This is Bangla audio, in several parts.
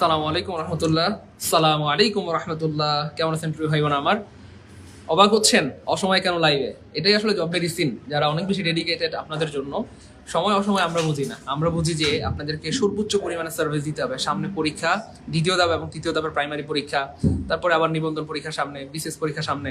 সালামু আলাইকুম রহমতুল্লাহ। সালামু আলাইকুম রহমতুল্লাহ। কেমন আছেন প্রিয় ভাই বোন আমার? অবাক হচ্ছেন অসময় কেন লাইভে? এটাই আসলে জব মেডিসিন, যারা অনেক বেশি ডেডিকেটেড আপনাদের জন্য। সময় অসময় আমরা বুঝি না, আমরা বুঝি যে আপনাদেরকে সর্বোচ্চ পরিমাণে সার্ভিস দিতে হবে। সামনে পরীক্ষা, দ্বিতীয় ধাপ এবং তৃতীয় ধাপের প্রাইমারি পরীক্ষা, তারপরে আবার নিবন্ধন পরীক্ষা সামনে, বিশেষ পরীক্ষা সামনে।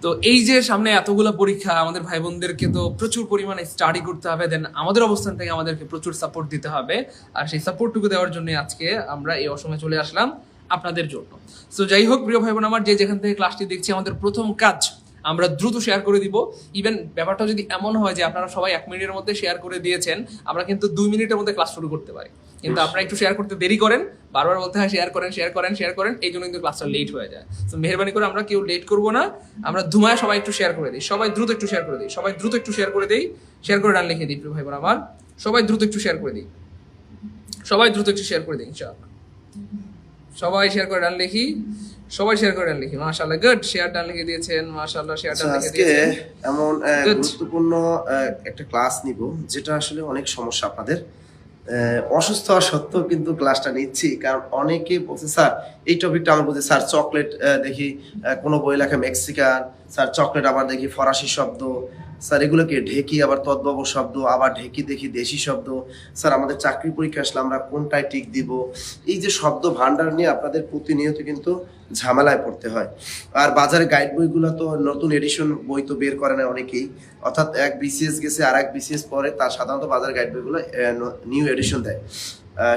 তো এই যে সামনে এতগুলো পরীক্ষা, আমাদের ভাই বোনদেরকে তো প্রচুর পরিমাণে স্টাডি করতে হবে, দেন আমাদের অবস্থান থেকে আমাদেরকে প্রচুর সাপোর্ট দিতে হবে। আর সেই সাপোর্টটুকু দেওয়ার জন্য আজকে আমরা এই অসময়ে চলে আসলাম আপনাদের জন্য। তো যাই হোক প্রিয় ভাই বোন আমার, যে যেখান থেকে ক্লাসটি দেখছি, আমাদের প্রথম কাজ আমরা দ্রুত শেয়ার করে দিব। ইভেন ব্যাপারটা যদি এমন হয় যে আপনারা সবাই 1 মিনিটের মধ্যে শেয়ার করে দিয়েছেন, আমরা কিন্তু 2 মিনিটের মধ্যে ক্লাস শুরু করতে পারি। কিন্তু আপনারা একটু শেয়ার করতে দেরি করেন, বারবার বলতে হয় শেয়ার করেন শেয়ার করেন শেয়ার করেন, এই জন্য কিন্তু ক্লাসটা লেট হয়ে যায়। তো মেহরবানি করে আমরা কেউ লেট করবো না, আমরা ধুমায় সবাই একটু শেয়ার করে দিই, সবাই দ্রুত একটু শেয়ার করে দিই, সবাই দ্রুত একটু শেয়ার করে দিই, শেয়ার করে ডান লিখে দিই প্রিয় ভাই বোন আমার, সবাই দ্রুত একটু শেয়ার করে দিই, সবাই দ্রুত একটু শেয়ার করে দিই ইনশাআল্লাহ। সবাই শেয়ার করে ডান লিখি, সবাই শেয়ার করে ডান লিখি। মাশাআল্লাহ, গুড, শেয়ার ডান লিখে দিয়েছেন, মাশাআল্লাহ শেয়ার ডান লিখে আজকে দিয়েছেন। এমন Good. গুরুত্বপূর্ণ একটা ক্লাস নিব, যেটা আসলে অনেক সমস্যা আপনাদের। অসুস্থ হওয়া সত্ত্বেও কিন্তু ক্লাসটা নিচ্ছি, কারণ অনেকে বলছে স্যার এই টপিকটা আমার বলছে, স্যার চকলেট দেখি কোনো বই লেখা মেক্সিকান, স্যার চকলেট আবার দেখি ফরাসি শব্দ, স্যার এগুলোকে ঢেকি আবার তদ্ভব শব্দ, আবার ঢেকি দেখি দেশি শব্দ, স্যার আমাদের চাকরি পরীক্ষা আসলে আমরা কোনটায় টিক দিব। এই যে শব্দ ভান্ডার নিয়ে আপনাদের প্রতিনিয়ত কিন্তু ঝামেলায় পড়তে হয়। আর বাজারে গাইড বইগুলো তো নতুন এডিশন বই তো বের করে না অনেকেই, অর্থাৎ এক বিসিএস গেছে আর এক বিসিএস পরে তার সাধারণত বাজার গাইড বইগুলো নিউ এডিশন দেয়।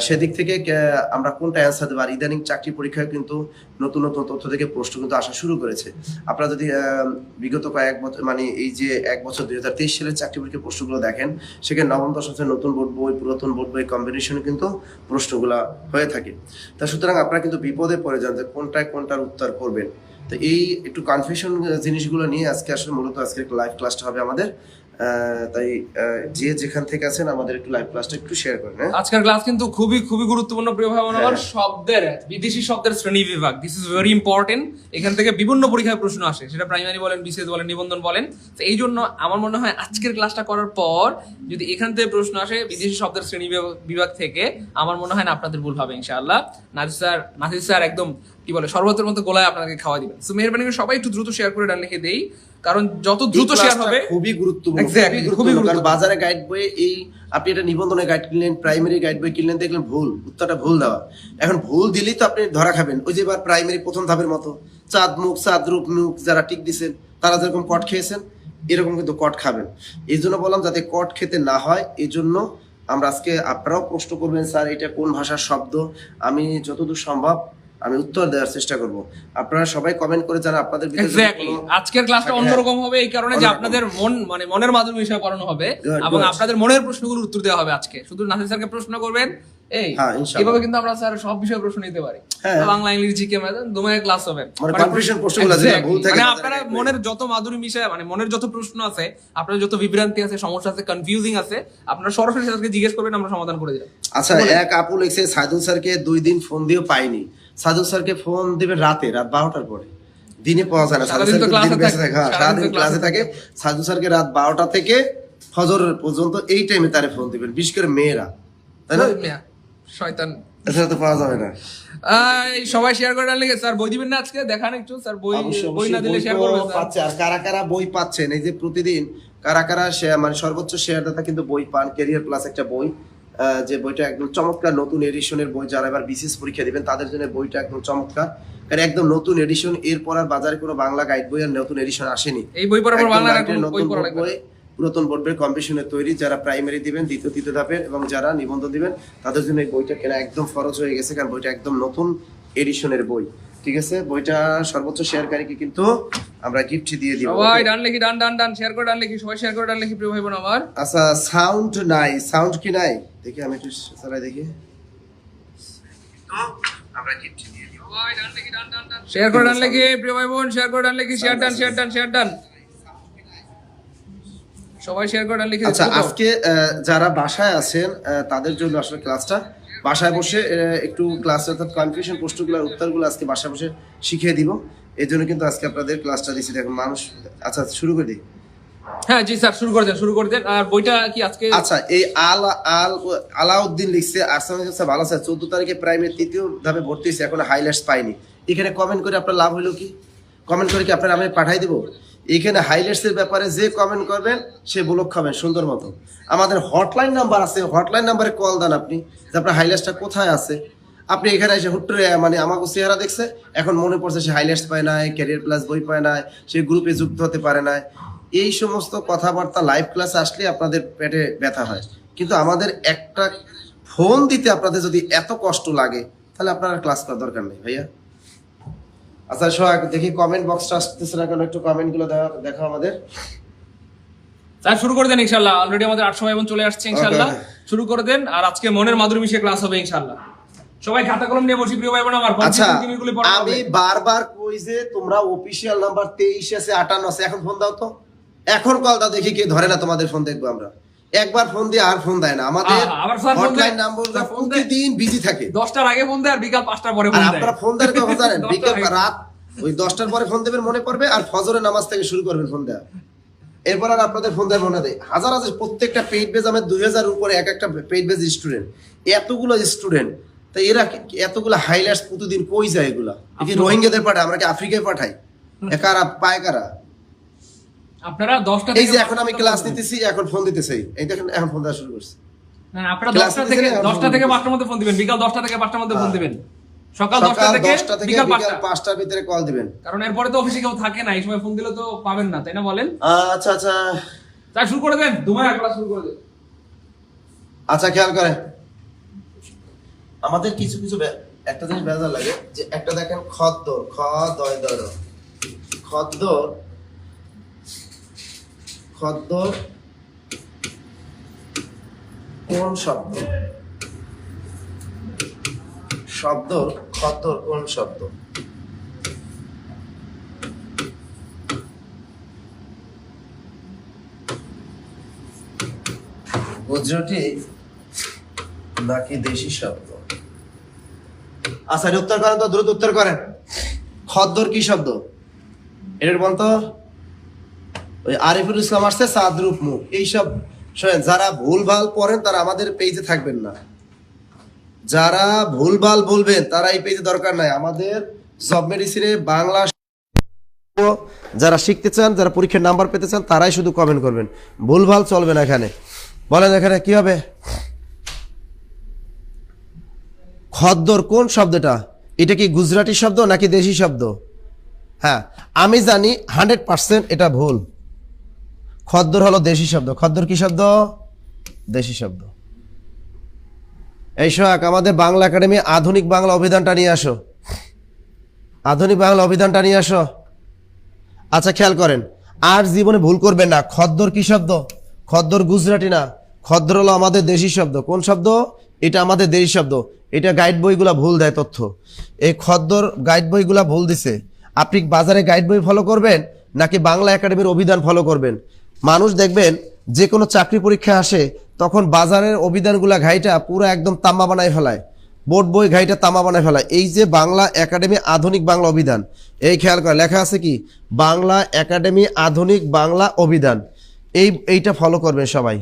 সেদিক থেকে আমরা কোনটা অ্যান্সার দেবো। আর ইদানিং চাকরি পরীক্ষায় কিন্তু নতুন নতুন তথ্য থেকে প্রশ্ন কিন্তু আসা শুরু করেছে। আপনারা যদি বিগত কয়েক বছর, মানে এই যে 1 বছর 2023 সালের চাকরি পরীক্ষার প্রশ্নগুলো দেখেন, সেখানে নবম দশম শ্রেণীর নতুন বোর্ড বই, পুরাতন বোর্ড বই কম্বিনেশনে কিন্তু প্রশ্নগুলো হয়ে থাকে। তা সুতরাং আপনারা কিন্তু বিপদে পড়ে যান যে কোনটায় কোনটার উত্তর করবেন। তো এই একটু কনফিউশন জিনিসগুলো নিয়ে আজকে আসলে মূলত আজকে লাইভ ক্লাসটা হবে আমাদের। তাই যে যেখান থেকে আছেন আমাদের একটু লাইভ ক্লাসটা একটু শেয়ার করেন। আজকের ক্লাস কিন্তু খুবই খুবই গুরুত্বপূর্ণ প্রিয় ভাই বোন আমার। শব্দের, বিদেশি শব্দের শ্রেণী বিভাগ, দিস ইজ ভেরি ইম্পর্টেন্ট। এখান থেকে বিভিন্ন পরীক্ষায় প্রশ্ন আসে, সেটা প্রাইমারি বলেন, বিসিএস বলেন, নিবন্ধন বলেন। তো এই জন্য আমার মনে হয় আজকের ক্লাসটা করার পর যদি এখান থেকে প্রশ্ন আসে বিদেশি শব্দের শ্রেণী বিভাগ থেকে, আমার মনে হয় না আপনাদের ভুল হবে ইনশাআল্লাহ। নাসির স্যার একদম কি বলে শরবতের মতো গোলায় আপনাকে খাওয়া দিবেন। তো মেহরবানি করে সবাই একটু দ্রুত শেয়ার করে ডান লিখে দেই, কারণ যত দ্রুত শেয়ার হবে খুবই গুরুত্বপূর্ণ। Exactly, খুবই কারণ গুরুত্বপূর্ণ। বাজারে গাইড বই, এই আপনি এটা নিবন্ধনের গাইড কিনলেন, প্রাইমারি গাইড বই কিনলেন, দেখলেন ভুল, উত্তরটা ভুল দেওয়া। এখন ভুল দিলেই তো আপনি ধরা খাবেন। ওই যে এবার প্রাইমারি প্রথম ধাপের মতো চাঁদ মুখ চাঁদ রূপ মুখ যারা টিক দিচ্ছেন, তারা যেরকম কট খেয়েছেন এরকম কিন্তু কট খাবেন। এই জন্য বললাম যাতে কট খেতে না হয়, এই জন্য আমরা আজকে, আপনারাও প্রশ্ন করবেন স্যার এটা কোন ভাষার শব্দ, আমি যতদূর সম্ভব আমি উত্তর দেওয়ার চেষ্টা করব। আপনারা সবাই কমেন্ট করে জানা আপনাদের ভিতরে যদি এক্স্যাক্টলি। কোনো- আজকের ক্লাসটা হ্যাঁ, অন্যরকম হবে এই কারণে যে অন্যরকম। আপনাদের মন, মানে মনের মাধ্যমে বিষয় পড়ানো হবে Good, এবং good. আপনাদের মনের প্রশ্নগুলোর উত্তর দেওয়া হবে আজকে। শুধু নাসির স্যারকে প্রশ্ন করবেন, এই হ্যাঁ, ইনশাআল্লাহ। এভাবে কিন্তু আমরা স্যার সব বিষয়ে প্রশ্ন নিতে পারি। হ্যাঁ। বাংলা, ইংলিশ, জিকে, ম্যাথ, দুমায় ক্লাস হবে। মানে confusion প্রশ্নগুলো যেটা Exactly. ভুল থাকে মানে না, আপনারা যেটা মনের যত মাধুরী মিশায়, মানে মনের যত প্রশ্ন আছে, আপনার যত বিভ্রান্তি আছে, সমস্যা আছে, কনফিউজিং আছে, আপনারা সরাসরি স্যারকে জিজ্ঞেস করবেন, আমরা সমাধান করে দেব। আচ্ছা, এক আপু লিখছে সাইদুল স্যারকে 2 দিন ফোন দিয়েও পাইনি। সাইদুল স্যারকে ফোন দিবেন রাত 12টার পরে, দিনে পাওয়া যায় না। সাইদুল সারাদিন তো স্যার ক্লাসে দিনে বেঁচে থাকে। থাকে, হ্যাঁ, সারাদিন ক্লাসে থাকে। সাইদুল স্যারকে রাত 12টা থেকে ফজর পর্যন্ত এই টাইমে তারে ফোন দিবেন, বিশেষ করে মেয়েরা, তাই না? মিয়া, শয়তান। এছাড়া তো পাওয়া যাবে না। এই সবাই শেয়ার করে ডান লিখে, স্যার বই দিবেন না আজকে? দেখান একটু স্যার, বই অবশ্যই, বই না অবশ্যই দিলে বই শেয়ার তো করবেন স্যার। পাচ্ছে। আর কারা কারা বই পাচ্ছেন, এই যে প্রতিদিন কারা কারা শেয়ার, মানে সর্বোচ্চ শেয়ারদাতা কিন্তু বই পান। ক্যারিয়ার প্লাস একটা বই, যে বইটা একদম চমৎকার নতুন এডিশনের বই, যারা এবার বিসিএস পরীক্ষা দিবেন তাদের জন্য বইটা একদম চমৎকার, কারণ একদম নতুন এডিশন। এরপর আর বাজারে কোনো বাংলা গাইড বই আর নতুন এডিশন আসেনি। এই বই পড়ার পর একদম বাংলা আর গাইডের কোনো বই নতুন পড়া বোর্ড লাগবে না। বই, পুরাতন বোর্ড বই কম্পিটিশনের তৈরি। যারা প্রাইমারি দিবেন দ্বিতীয় তৃতীয় ধাপের এবং যারা নিবন্ধন দিবেন তাদের জন্য এই বইটা কেনা একদম ফরজ হয়ে গেছে, কারণ বইটা একদম নতুন এডিশনের বই। ঠিক আছে, বইটা সর্বোচ্চ শেয়ারকারীকে কিন্তু আমরা গিফট দিয়ে দিব। সবাই ডান লিখি, ডান ডান ডান, শেয়ার করে ডান লিখি, সবাই শেয়ার করে ডান লিখি প্রিয় ভাই বোন আমার। আচ্ছা, সাউন্ড নাই, সাউন্ড কি নাই দেখি, আমি একটু চালাই দেখি। আমরা গিফট দিয়ে দিব। সবাই ডান লিখি, ডান ডান ডান, শেয়ার করে ডান লিখি প্রিয় ভাই বোন, শেয়ার করে ডান লিখি, share done share done share done, সবাই শেয়ার করে ডান লিখি। আচ্ছা, আজকে যারা বাসায় আছেন তাদের জন্য আসলে ক্লাসটা বাসায় বসে একটু ক্লাস, অর্থাৎ কনফিউশন প্রশ্নগুলোর উত্তরগুলো আজকে বাসায় বসে শিখিয়ে দিব। এই জন্য কিন্তু আজকে আপনাদের ক্লাসটা দিচ্ছি। দেখুন মানুষ, আচ্ছা শুরু করে দিই। হ্যাঁ জি স্যার, শুরু করে দেন। আর বইটা কি আজকে? আচ্ছা, এই আলাউদ্দিন লিখছে আর্সেনাল কাছে ভালো আছে, 14 তারিখে প্রাইমের তৃতীয় ধাপে ভর্তি হয়েছে, এখন হাইলাইটস পাইনি। এখানে কমেন্ট করে আপনার লাভ হলো কি? কমেন্ট করে কি আপনার আমি পাঠাই দেবো? এখানে হাইলাইটস এর ব্যাপারে যে কমেন্ট করবেন সে ব্লক খাবেন সুন্দর মতো। আমাদের হটলাইন নাম্বার আছে, হটলাইন নাম্বারে কল দেন আপনি, যে আপনার হাইলাইটসটা কোথায় আছে। আপনি এখানে এসে হুট করে মানে আমাকে চেহারা দেখছে, এখন মনে পড়ছে সে হাইলাইটস পায় নাই, ক্যারিয়ার প্লাস বই পায় নাই, সে গ্রুপে যুক্ত হতে পারে না। এই সমস্ত কথাবার্তা লাইভ ক্লাসে আসলে আপনাদের পেটে ব্যথা হয়। কিন্তু আমাদের একটা ফোন দিতে আপনাদের যদি এত কষ্ট লাগে, তাহলে আপনার ক্লাস করার দরকার নেই ভাইয়া। আচ্ছা সোহাগ, দেখি কমেন্ট বক্সটা আসতেছে না কেন, একটু কমেন্ট গুলো দেখো আমাদের। স্যার শুরু করে দেন ইনশাআল্লাহ, অলরেডি আমাদের 8 সময় এবং চলে আসছে ইনশাআল্লাহ। Okay. শুরু করে দেন, আর আজকে মনের মাধুরী মিশিয়ে ক্লাস হবে ইনশাআল্লাহ। সবাই খাতা কলম নিয়ে বসি প্রিয় ভাই বোন আমার। আচ্ছা, কন্টিনিউগুলি পড়া হবে। আমি বারবার কই যে তোমরা অফিশিয়াল নাম্বার 23 আছে 58 আছে, এখন ফোন দাও তো, এখন কল দাও, দেখি কে ধরে না তোমাদের ফোন দেখবো আমরা। একবার ফোন দিয়ে আর ফোন দেয় না আমাদের। আবার স্যার ফোন হটলাইন দেয়, নাম্বারগুলো ফোন দেয়। প্রতিদিন বিজি থাকে। 10টার আগে ফোন দেয় আর বিকাল 5টার পরে আর ফোন দেয়। আপনারা ফোন দেন কখন জানেন? 10টার বিকাল আগে। রাত ওই 10টার পরে ফোন দেবেন মনে পড়বে, আর ফজরের নামাজ থেকে শুরু করবেন ফোন দেওয়া। এরপর আর আপনাদের ফোন দেওয়ার মনে দেয়। হাজার হাজার প্রত্যেকটা পেইড বেজ, আমার 2000 উপরে এক একটা পেইড বেজ স্টুডেন্ট, এতগুলো স্টুডেন্ট, তো এরা এতগুলো হাইলাইটস প্রতিদিন কই যায়? এগুলা কি রোহিঙ্গাদের পাঠায়? আমরা কি আফ্রিকায় পাঠাই? কারা পায় কারা? আপনারা 10টা এই থেকে যে এখন আমি ক্লাস নিতেছি, এখন ফোন দিতেছি, এই দেখেন এখন ফোন দেওয়া শুরু করছে। না আপনারা ক্লাস 10টা নিতেছি থেকে না, 10টা থেকে 5টার মধ্যে ফোন দিবেন, বিকাল 10টা থেকে 5টার মধ্যে ফোন দিবেন। সকাল 10টা থেকে 10টা থেকে বিকাল বিকাল 5টা। 5টার ভিতরে কল দিবেন। কারণ এরপরে তো অফিসে কেউ থাকে না, এই সময় ফোন দিলে তো পাবেন না, তাই না বলেন? আচ্ছা আচ্ছা তাই শুরু করে দেন, দুমায় ক্লাস শুরু করে দেন। আচ্ছা, খেয়াল করেন আমাদের কিছু কিছু একটা জিনিস বেজার লাগে, যে একটা দেখেন খদ্দর, খ দয় দর, খদ্দর, খদ্দর কোন শব্দ? শব্দ খদ্দর কোন শব্দ? গুজরাটি নাকি দেশি শব্দ? আচ্ছা, এটা উত্তর করেন তো, দ্রুত উত্তর করেন। খদ্দর কি শব্দ? এটার বলতো ওই আরিফুল ইসলাম আসছে, সাদরূপ মুখ, এইসব শোনেন। যারা ভুলভাল পড়েন তারা আমাদের পেজে থাকবেন না, যারা ভুলভাল বলবেন তারা এই পেজে দরকার নাই। আমাদের জব মেডিসিনে বাংলা যারা শিখতে চান, যারা পরীক্ষার নাম্বার পেতে চান, তারাই শুধু কমেন্ট করবেন, ভুলভাল চলবে না এখানে। বলেন এখানে কি হবে? খদ্দর কোন শব্দটা? এটা কি গুজরাটি শব্দ নাকি দেশি শব্দ? হ্যাঁ, আমি জানি 100% এটা ভুল। খদ্দর হলো দেশি শব্দ। খদ্দর কি শব্দ? দেশি শব্দ। এই সোহাগ, আমাদের বাংলা একাডেমি আধুনিক বাংলা অভিধানটা নিয়ে আসো, আধুনিক বাংলা অভিধানটা নিয়ে আসো। আচ্ছা খেয়াল করেন, আর জীবনে ভুল করবেন না। খদ্দর কি শব্দ? খদ্দর গুজরাটি না, খদ্দর হলো আমাদের দেশি শব্দ। কোন শব্দ? এটা আমাদের দেশি শব্দ। এটা গাইড বইগুলা ভুল দেয় তথ্য। এই খদ্দর গাইড বইগুলা ভুল দিছে। আপনি বাজারে গাইড বই ফলো করবেন নাকি বাংলা একাডেমির অভিধান ফলো করবেন? মানুষ দেখবেন যে কোনো চাকরি পরীক্ষা আসে, তখন বাজারের অভিধানগুলা ঘাইটা পুরো একদম তামা বানায় ফেলায়, বোর্ড বই ঘাইটা তামা বানায় ফেলায়। এই যে বাংলা একাডেমি আধুনিক বাংলা অভিধান, এই খেয়াল করে লেখা আছে কি? বাংলা একাডেমি আধুনিক বাংলা অভিধান। এইটা ফলো করবেন সবাই,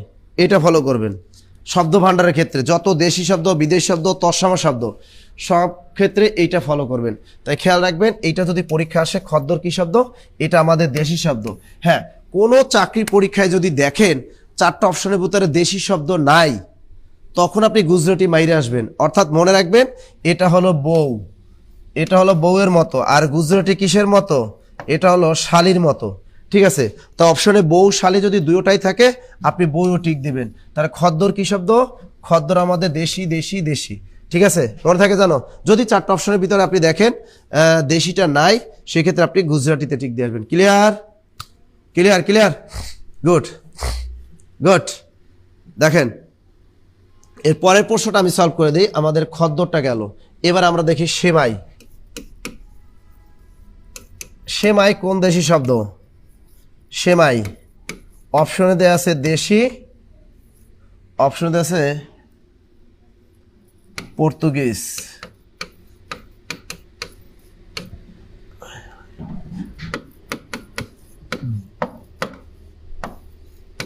এটা ফলো করবেন। শব্দ ভাণ্ডারের ক্ষেত্রে যত দেশি শব্দ, বিদেশি শব্দ, তৎসম শব্দ, সব ক্ষেত্রে এইটা ফলো করবেন। তাই খেয়াল রাখবেন, এইটা যদি পরীক্ষা আসে, খদ্দর কি শব্দ? এটা আমাদের দেশি শব্দ। হ্যাঁ, কোনো চাকরির পরীক্ষায় যদি দেখেন 4টা অপশনের ভিতরে দেশি শব্দ নাই, তখন আপনি গুজরাটি মাইরে আসবেন। অর্থাৎ মনে রাখবেন, এটা হলো বউ, এটা হলো বউয়ের মতো, আর গুজরাটি কিসের মতো? এটা হলো শালির মতো। ঠিক আছে, তো অপশনে বউ শালি যদি দুটোটাই থাকে, আপনি বউও টিক দিবেন। তাহলে খদ্দর কি শব্দ? খদ্দর আমাদের দেশি দেশি দেশি। ঠিক আছে, মনে থাকে জানো। যদি 4টা অপশনের ভিতরে আপনি দেখেন দেশিটা নাই, সেক্ষেত্রে আপনি গুজরাটিতে টিক দিয়ে আসবেন। Clear clear clear, good good. দেখেন, এর পরের প্রশ্নটা আমি সলভ করে দিই। আমাদের খদ্দরটা গেল, এবার আমরা দেখি সেমাই। সেমাই কোন দেশি শব্দ? সেমাই অপশনে দেয়া আছে দেশি, অপশনে দেয়া আছে পর্তুগিজ।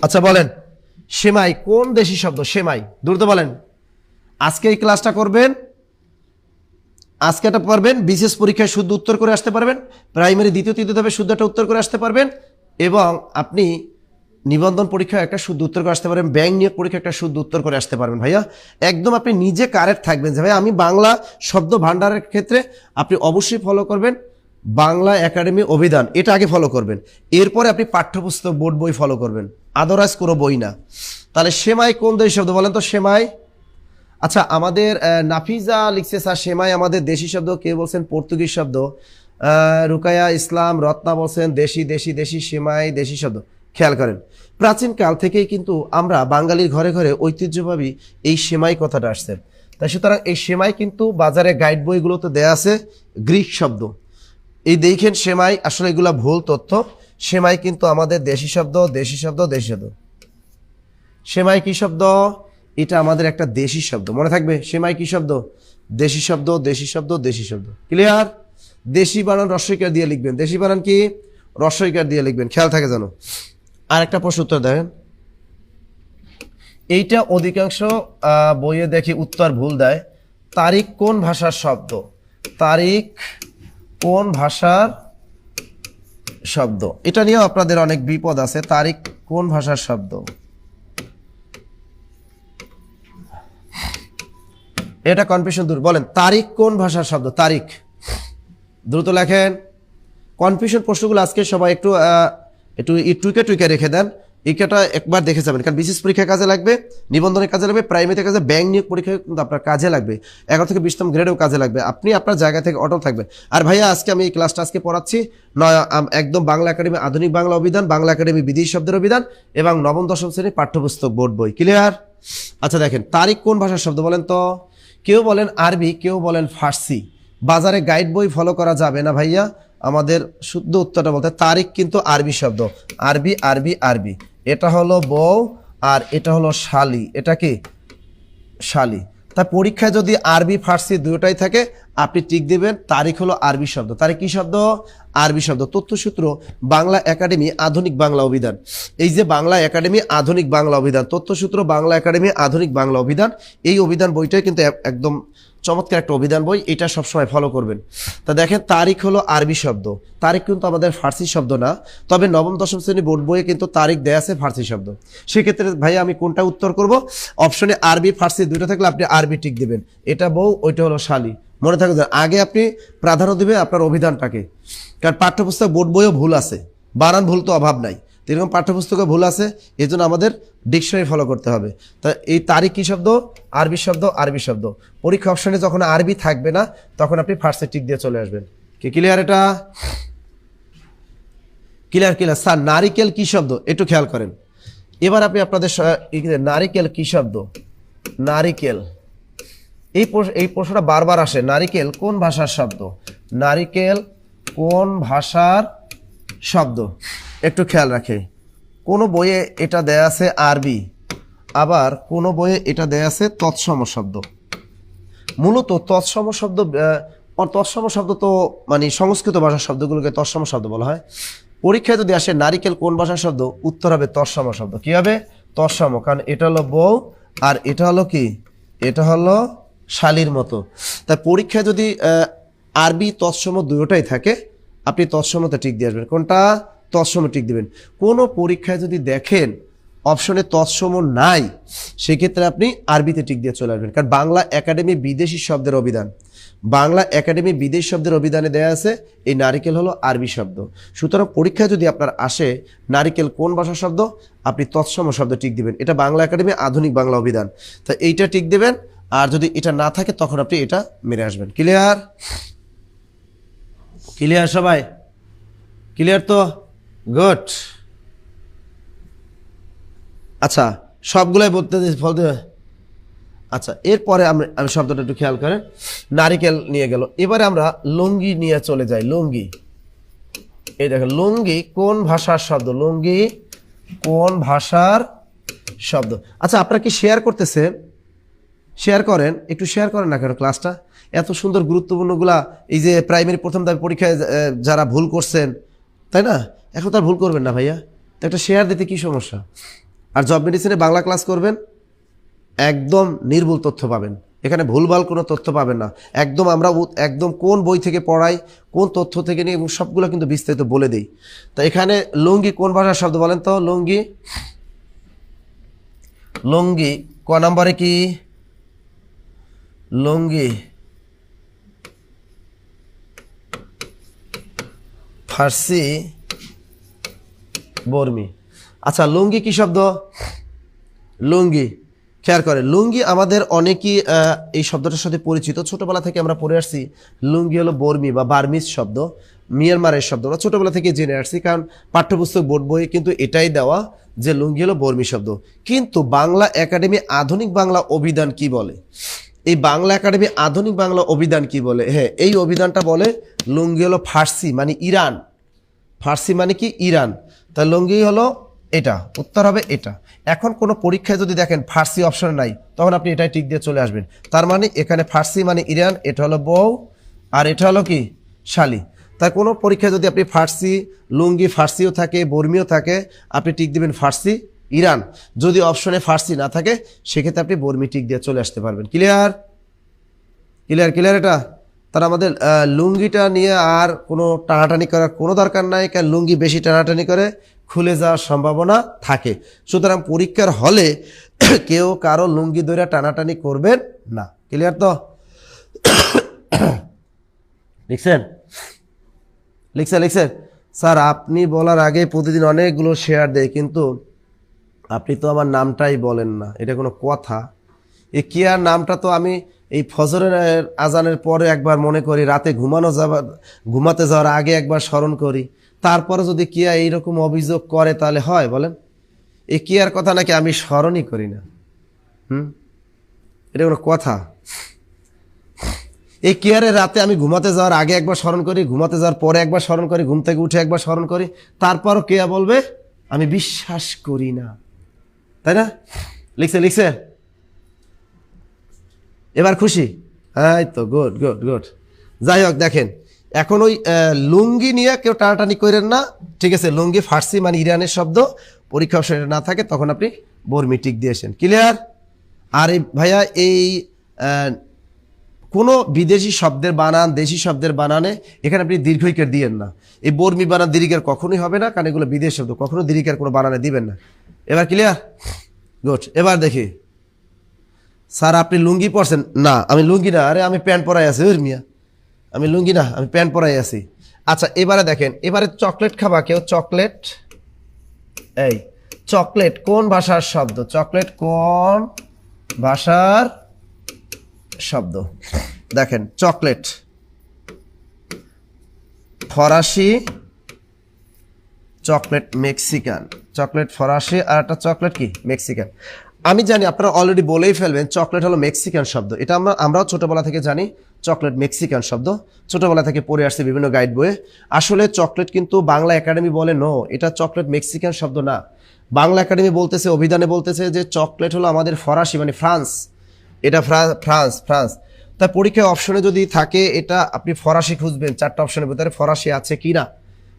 আচ্ছা বলেন, সেমাই কোন দেশি শব্দ? সেমাই, দ্রুত বলেন। আজকে এই ক্লাসটা করবেন, আজকে এটা পারবেন, বিশেষ পরীক্ষায় শুদ্ধ উত্তর করে আসতে পারবেন, প্রাইমারি দ্বিতীয় তৃতীয় ধাপে শুদ্ধ একটা উত্তর করে আসতে পারবেন, এবং আপনি নিবন্ধন পরীক্ষায় একটা শুদ্ধ উত্তর করে আসতে পারবেন, ব্যাংক নিয়োগ পরীক্ষা একটা শুদ্ধ উত্তর করে আসতে পারবেন। ভাইয়া একদম আপনি নিজে কারেক্ট থাকবেন যে ভাই আমি বাংলা শব্দ ভান্ডারের ক্ষেত্রে আপনি অবশ্যই ফলো করবেন বাংলা একাডেমি অভিধান, এটা আগে ফলো করবেন, এরপরে আপনি পাঠ্যপুস্তক বোর্ড বই ফলো করবেন, আদারওয়াইজ কোনো বই না। তাহলে সেমাই কোন দেশি শব্দ বলেন তো? সেমাই। আচ্ছা আমাদের নাফিজা লিখছে স্যার সেমাই আমাদের দেশি শব্দ, কে বলছেন পর্তুগিজ শব্দ। রুকায়া ইসলাম রত্না বলছেন দেশি দেশি দেশি, সেমাই দেশি শব্দ। খেয়াল করেন প্রাচীনকাল থেকেই কিন্তু আমরা বাঙালির ঘরে ঘরে ঐতিহ্যভাবে এই সেমাই কথাটা আসছে। তাই সুতরাং এই সেমাই কিন্তু বাজারে গাইড বইগুলোতে দেয়া আছে গ্রিক শব্দ। এই দেখেন সেমাই, আসলে এগুলা ভুল তথ্য। সেমাই কিন্তু আমাদের দেশি শব্দ, দেশি শব্দ, দেশি শব্দ। সেমাই কি শব্দ? এটা আমাদের একটা দেশি শব্দ, মনে থাকবে। সেমাই কি শব্দ? দেশি শব্দ, দেশি শব্দ, দেশি শব্দ। ক্লিয়ার? দেশি বানান রস্বইকার দিয়ে লিখবেন, দেশি বানান কি রস্বইকার দিয়ে লিখবেন, খেয়াল থাকে জানো। আর একটা প্রশ্ন উত্তর দেখেন, এইটা অধিকাংশ বইয়ে দেখি উত্তর ভুল দেয়। তারিখ কোন ভাষার শব্দ? তারিখ কোন ভাষার শব্দ? এটা নিয়েও আপনাদের অনেক বিপদ আছে। তারিখ কোন ভাষার শব্দ? এটা কনফিউশন দূর। বলেন তারিখ কোন ভাষার শব্দ? তারিখ, দ্রুত লেখেন। কনফিউশন প্রশ্নগুলো আজকে সবাই একটু একটু টুইকে টুইকে রেখে দেন, এটা একবার দেখে যাবেন, কারণ বিশেষ পরীক্ষার কাজে লাগবে, নিবন্ধনের কাজে লাগবে, প্রাইমারিতে কাজে, ব্যাংক নিয়োগ পরীক্ষায় কিন্তু আপনার কাজে লাগবে, 11 থেকে 20তম গ্রেডেও কাজে লাগবে। আপনি আপনার জায়গা থেকে অটল থাকবেন। আর ভাইয়া আজকে আমি এই ক্লাসটা আজকে পড়াচ্ছি একদম বাংলা একাডেমি আধুনিক বাংলা অভিধান, বাংলা একাডেমি বিদেশি শব্দের অভিধান এবং নবম দশম শ্রেণীর পাঠ্যপুস্তক বোর্ড বই। ক্লিয়ার? আচ্ছা দেখেন, তারিখ কোন ভাষার শব্দ বলেন তো? কেউ বলেন আরবি, কেউ বলেন ফার্সি। বাজারে গাইড বই ফলো করা যাবে না ভাইয়া, আমাদের শুদ্ধ উত্তরটা বলতে তারিখ কিন্তু আরবি শব্দ। আরবি আরবি আরবি, এটা হলো বউ আর এটা হলো শালি। এটা কি? শালি। তাই পরীক্ষায় যদি আরবি ফার্সি দুটোটাই থাকে আপনি টিক দিবেন তারিখ হলো আরবি শব্দ। তারিখ কি শব্দ? আরবি শব্দ। তথ্যসূত্র বাংলা একাডেমি আধুনিক বাংলা অভিধান। এই যে বাংলা একাডেমি আধুনিক বাংলা অভিধান, তথ্যসূত্র বাংলা একাডেমি আধুনিক বাংলা অভিধান, এই অভিধান বইটাই কিন্তু একদম চমৎকার একটা অভিধান বই, এটা সবসময় ফলো করবেন। তা দেখেন তারিখ হলো আরবি শব্দ, তারিখ কিন্তু আমাদের ফার্সি শব্দ না, তবে নবম দশম শ্রেণী বোর্ড বইয়ে কিন্তু তারিখ দেয়া আছে ফার্সি শব্দ। সেক্ষেত্রে ভাইয়া আমি কোনটা উত্তর করব? অপশনে আরবি ফার্সি দুটো থাকলে আপনি আরবি টিক দিবেন, এটা বউ ওইটা হলো শালি। মনে থাকবে আগে আপনি প্রাধান্য দিবেন আপনার অভিধানটাকে, কারণ পাঠ্যপুস্তক বোর্ড বইও ভুল আছে, বানান ভুল তো অভাব নাই, এরকম পাঠ্যপুস্তকে ভুল আছে, এই জন্য আমাদের ডিকশনারি ফলো করতে হবে। তা এই তারিখ কি শব্দ? আরবি শব্দ, আরবি শব্দ। পরীক্ষা অপশনে যখন আরবি থাকবে না তখন আপনি ফার্স্টে টিক দিয়ে চলে আসবেন। কি ক্লিয়ার? এটা ক্লিয়ার? Clear sir. নারিকেল কি শব্দ? একটু খেয়াল করেন। এবার আপনি আপনাদের নারিকেল কি শব্দ? নারিকেল, এই প্রশ্নটা বারবার আসে। নারিকেল কোন ভাষার শব্দ? নারিকেল কোন ভাষার শব্দ? একটু খেয়াল রাখে, কোন বইয়ে এটা দেয়া আছে আরবি, আবার কোন বইয়ে এটা দেয়া আছে তৎসম শব্দ। মূলত তৎসম শব্দ, তৎসম শব্দ তো মানে সংস্কৃত ভাষার শব্দগুলোকে তৎসম শব্দ বলা হয়। পরীক্ষায় যদি আসে নারিকেল কোন ভাষার শব্দ, উত্তর হবে তৎসম শব্দ। কি হবে? তৎসম, কারণ এটা হলো বউ আর এটা হলো কি? এটা হলো শালির মতো। তাই পরীক্ষায় যদি আরবি তৎসম দুটোটাই থাকে আপনি তৎসমতে টিক দিয়ে আসবেন। কোনটা? তৎসম টিক দিবেন। কোনো পরীক্ষায় যদি দেখেন অপশনে তৎসম নাই সেক্ষেত্রে আপনি আরবিতে টিক দিয়ে চলে আসবেন, কারণ বাংলা একাডেমি বিদেশি শব্দের অভিধান, বাংলা একাডেমি বিদেশি শব্দের অভিধানে দেয়া আছে এই নারিকেল হলো আরবি শব্দ। সুতরাং পরীক্ষায় যদি আপনার আসে নারিকেল কোন ভাষার শব্দ, আপনি তৎসম শব্দ টিক দিবেন, এটা বাংলা একাডেমি আধুনিক বাংলা অভিধান, তা এইটা টিক দিবেন। আর যদি এটা না থাকে তখন আপনি এটা মেরে আসবেন। ক্লিয়ার? ক্লিয়ার সবাই? ক্লিয়ার তো? গুড। আচ্ছা সবগুলাই বলতে। আচ্ছা এরপরে আমি শব্দটা একটু খেয়াল করেন, নারিকেল নিয়ে গেল। এবারে আমরা লুঙ্গি নিয়ে চলে যাই। লুঙ্গি, এই দেখেন লুঙ্গি কোন ভাষার শব্দ? লুঙ্গি কোন ভাষার শব্দ? আচ্ছা আপনারা কি শেয়ার করতেছেন? শেয়ার করেন, একটু শেয়ার করেন না কেন ক্লাসটা? এত সুন্দর গুরুত্বপূর্ণগুলা, এই যে প্রাইমারি প্রথম ধাপে পরীক্ষায় যারা ভুল করছেন, তাই না? এখন তো আর ভুল করবেন না ভাইয়া, তো একটা শেয়ার দিতে কি সমস্যা? আর জব মেডিসিনে বাংলা ক্লাস করবেন, একদম নির্ভুল তথ্য পাবেন, এখানে ভুলভাল কোনো তথ্য পাবেন না। একদম আমরা একদম কোন বই থেকে পড়াই, কোন তথ্য থেকে নিয়ে, এবং সবগুলো কিন্তু বিস্তারিত বলে দিই। তো এখানে লুঙ্গি কোন ভাষার শব্দ বলেন তো? লুঙ্গি, লুঙ্গি ক নম্বরে কি? লুঙ্গি ফার্সি বর্মি। আচ্ছা, লুঙ্গি কি শব্দ? লুঙ্গি, খেয়াল করে, লুঙ্গি আমাদের অনেকেই এই শব্দটার সাথে পরিচিত, ছোটবেলা থেকে আমরা পড়ে আসছি। লুঙ্গি হলো বর্মি বা বার্মিজ শব্দ, মিয়ানমারের শব্দ, আমরা ছোটবেলা থেকে জেনে আসছি, কারণ পাঠ্যপুস্তক বোর্ড বইয়ে কিন্তু এটাই দেওয়া যে লুঙ্গি হলো বর্মি শব্দ। কিন্তু বাংলা একাডেমি আধুনিক বাংলা অভিধান কি বলে? এই বাংলা একাডেমি আধুনিক বাংলা অভিধান কি বলে? হ্যাঁ, এই অভিধানটা বলে লুঙ্গি হলো ফার্সি মানে ইরান। ফার্সি মানে কি? ইরান। তা লুঙ্গি হলো এটা, উত্তর হবে এটা। এখন কোনো পরীক্ষায় যদি দেখেন ফার্সি অপশন নাই, তখন আপনি এটাই টিক দিয়ে চলে আসবেন। তার মানে এখানে ফার্সি মানে ইরান, এটা হলো বউ, আর এটা হলো কি? শালি। তাই কোনো পরীক্ষায় যদি আপনি ফার্সি, লুঙ্গি ফার্সিও থাকে, বর্মীও থাকে, আপনি টিক দিবেন ফার্সি ইরান। যদি অপশনে ফার্সি না থাকে, সেক্ষেত্রে আপনি বর্মী টিক দিয়ে চলে আসতে পারবেন। ক্লিয়ার? ক্লিয়ার ক্লিয়ার এটা। তার আমাদের লুঙ্গিটা নিয়ে আর কোনো টানাটানি করার কোনো দরকার নাই, কারণ লুঙ্গি বেশি টানাটানি করে খুলে যাওয়ার সম্ভাবনা থাকে। সুতরাং পরীক্ষার হলে কেউ কারো লুঙ্গি ধরে টানাটানি করবেন না। ক্লিয়ার তো? লিখছেন? লিখছেন? স্যার আপনি বলার আগে প্রতিদিন অনেকগুলো শেয়ার দেয়, কিন্তু আপনি তো আমার নামটাই বলেন না, এটা কোনো কথা? এই কিয়ার নামটা তো আমি এই ফজরের আজানের পরে একবার মনে করি, রাতে ঘুমাতে যাওয়ার আগে একবার স্মরণ করি, তারপরে যদি কিয়া এইরকম অভিযোগ করে তাহলে হয় বলেন? এই কিয়ার কথা নাকি আমি স্মরণই করি না? এটা কোনো কথা? এই কিয়ারের রাতে আমি ঘুমাতে যাওয়ার আগে একবার স্মরণ করি, ঘুমাতে যাওয়ার পরে একবার স্মরণ করি, ঘুম থেকে উঠে একবার স্মরণ করি, তারপরও কিয়া বলবে আমি বিশ্বাস করি না, তাই না? লিখছে? এবার খুশি? হ্যাঁ, তো গুড গুড গুড। যাই হোক, দেখেন এখন ওই লুঙ্গি নিয়ে কেউ টানাটানি করেন না, ঠিক আছে? লুঙ্গি ফার্সি মানে ইরানের শব্দ, পরীক্ষা অপশনে না থাকে তখন আপনি বর্মি টিক দিয়েছেন। ক্লিয়ার? আর এই ভাইয়া এই কোনো বিদেশি শব্দের বানান, দেশি শব্দের বানানে এখানে আপনি দীর্ঘইকার দিয়েন না। এই বর্মি বানান দীর্ঘিকার কখনোই হবে না, কারণ এগুলো বিদেশি শব্দ, কখনো দীর্ঘিকার কোনো বানানে দিবেন না। এবার ক্লিয়ার? গুড। এবার দেখি, স্যার আপনি লুঙ্গি পরছেন? না, আমি লুঙ্গি না, আরে আমি প্যান্ট পরাই আছি। ওর মিয়া, আমি লুঙ্গি না, আমি প্যান্ট পরাই আছি। আচ্ছা, এবারে দেখেন, এবারে চকলেট খাবা কেউ? চকলেট, এই চকলেট কোন ভাষার শব্দ? চকলেট কোন ভাষার শব্দ? দেখেন, চকলেট ফরাসি, চকলেট মেক্সিকান। চকলেট ফরাসি আর একটা চকলেট কি? মেক্সিকান। আমি জানি আপনারা অলরেডি বলেই ফেলবেন চকলেট হলো মেক্সিকান শব্দ। এটা আমরাও ছোটবেলা থেকে জানি চকলেট মেক্সিকান শব্দ, ছোটবেলা থেকে পড়ে আসছে বিভিন্ন গাইড বইয়ে। আসলে চকলেট কিন্তু বাংলা একাডেমি বলে নো, এটা চকলেট মেক্সিকান শব্দ না। বাংলা একাডেমি বলতেছে, অভিধানে বলতেছে যে চকলেট হলো আমাদের ফরাসি মানে ফ্রান্স, এটা ফ্রান্স। তাই পরীক্ষায় অপশনে যদি থাকে এটা আপনি ফরাসি খুঁজবেন, 4টা অপশনের ভিতরে ফরাসি আছে কি না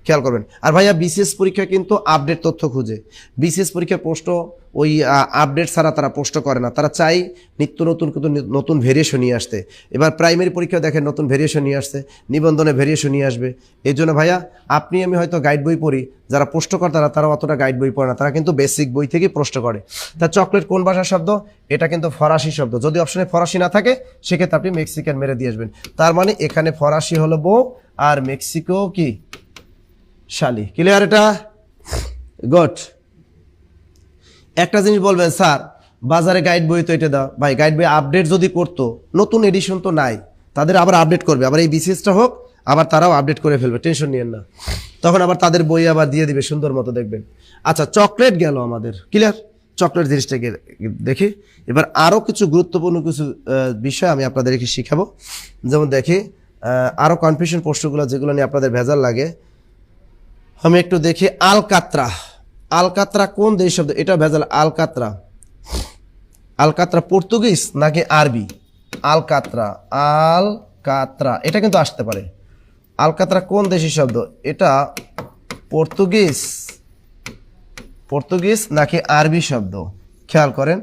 খেয়াল করবেন। আর ভাইয়া বিসিএস পরীক্ষা কিন্তু আপডেট তথ্য খুঁজে, বিসিএস পরীক্ষার প্রশ্ন ওই আপডেট ছাড়া তারা প্রশ্ন করে না, তারা চাই নিত্য নতুন কিন্তু নতুন ভেরিয়েশন নিয়ে আসতে। এবার প্রাইমারি পরীক্ষা দেখেন নতুন ভেরিয়েশন নিয়ে আসছে, নিবন্ধনে ভেরিয়েশন নিয়ে আসবে। এই জন্য ভাইয়া আপনি আমি হয়তো গাইড বই পড়ি, যারা প্রশ্ন করে তারা অতটা গাইড বই পড়ে না, তারা কিন্তু বেসিক বই থেকেই প্রশ্ন করে। তা চকলেট কোন ভাষার শব্দ? এটা কিন্তু ফরাসি শব্দ। যদি অপশনে ফরাসি না থাকে সেক্ষেত্রে আপনি মেক্সিকান মেরে দিয়ে আসবেন। তার মানে এখানে ফরাসি হলো বউ আর মেক্সিকো কি? শালি। ক্লিয়ার এটা? গুড। একটা জিনিস বলবেন, স্যার বাজারে গাইড বই তো এটা দাও। ভাই গাইড বই আপডেট যদি করতো, নতুন এডিশন তো নাই, তাদের আবার আপডেট করবে, আবার এই বিসিএসটা হোক আবার তারাও আপডেট করে ফেলবে, টেনশন নিয়েন না, তখন আবার তাদের বই আবার দিয়ে দিবে সুন্দর মতো, দেখবেন। আচ্ছা, চকলেট গেল আমাদের। ক্লিয়ার? চকলেট জিনিসটাকে দেখি। এবার আরও কিছু গুরুত্বপূর্ণ কিছু বিষয় আমি আপনাদেরকে শিখাবো। যেমন দেখি আরও কনফিউশন প্রশ্নগুলো যেগুলো নিয়ে আপনাদের ভেজাল লাগে, আমি একটু দেখি। আলকাত্রা, আলকাত্রা কোন দেশ শব্দ? এটা ভেজাল। আলকাত্রা, আলকাত্রা পর্তুগিজ নাকি আরবি? আলকাত্রা, আলকাত্রা এটা কিন্তু আসতে পারে। আলকাত্রা কোন দেশি শব্দ? এটা পর্তুগিজ পর্তুগিজ নাকি আরবি শব্দ? খেয়াল করেন,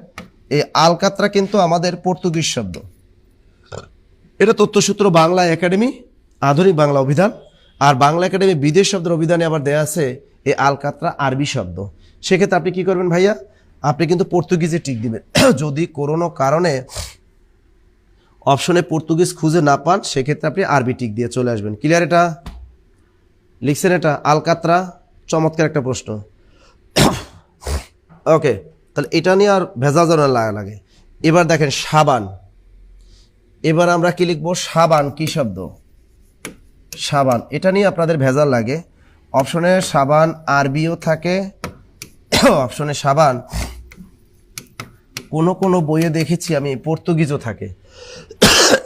এই আলকাতরা কিন্তু আমাদের পর্তুগিজ শব্দ। এটা তথ্যসূত্র বাংলা একাডেমি আধুনিক বাংলা অভিধান, আর বাংলা একাডেমি বিদেশ শব্দের অভিধানে আবার দেয়া আছে এই আলকাতরা আরবি শব্দ। সেক্ষেত্রে আপনি কি করবেন ভাইয়া, আপনি কিন্তু পর্তুগিজে টিক দিবেন। যদি কোনো কারণে অপশনে পর্তুগিজ খুঁজে না পান, সেক্ষেত্রে আপনি আরবি টিক দিয়ে চলে আসবেন। ক্লিয়ার? এটা লিখছেন, এটা আলকাতরা। চমৎকার একটা প্রশ্ন। ওকে, তাহলে এটা নিয়ে আর ভেজাল যেন লাগে। এবার দেখেন সাবান। এবার আমরা কি লিখবো? সাবান কি শব্দ? সাবান। এটা নিয়ে আপনাদের ভেজাল লাগে। অপশনে সাবান আরবিও থাকে, অপশনে সাবান কোনো কোনো বইয়ে দেখেছি আমি পর্তুগিজও থাকে।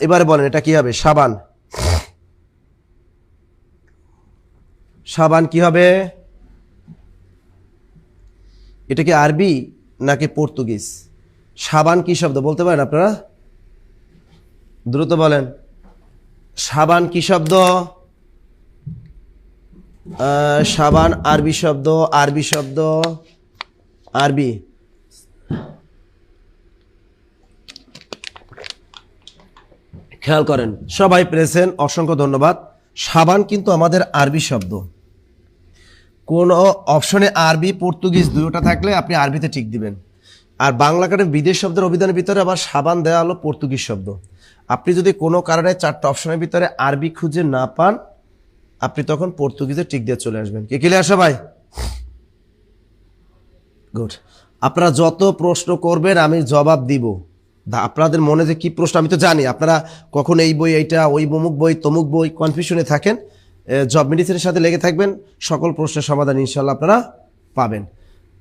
এবারে বলেন এটা কি হবে? সাবান। সাবান কি হবে? এটা কি আরবি নাকি পর্তুগিজ? সাবান কি শব্দ বলতে পারেন আপনারা? দ্রুত বলেন, সাবান কি শব্দ? সাবান আরবি শব্দ, আরবি শব্দ, আরবি। খেয়াল করেন, সবাই পেরেছেন, অসংখ্য ধন্যবাদ। সাবান কিন্তু আমাদের আরবি শব্দ। কোন অপশনে আরবি পর্তুগিজ দুটোটা থাকলে আপনি আরবিতে ঠিক দিবেন। আর বাংলা কাটে বিদেশ শব্দের অভিধানের ভিতরে আবার সাবান দেওয়া হলো পর্তুগিজ শব্দ। আপনি যদি কোনো কারণে চারটা অপশনের ভিতরে আরবি খুঁজে না পান, আপনি তখন পর্তুগিজে টিক দিয়ে চলে আসবেন। কি ক্লিয়ার সবাই? গুড। আপনারা যত প্রশ্ন করবেন আমি জবাব দিব। আপনাদের মনে যে কি প্রশ্ন আমি তো জানি, আপনারা কখন এই বই এইটা, ওই অমুক বই তমুক বই কনফিউশনে থাকেন। জব মেডিসিনের সাথে লেগে থাকবেন, সকল প্রশ্নের সমাধান ইনশাল্লাহ আপনারা পাবেন।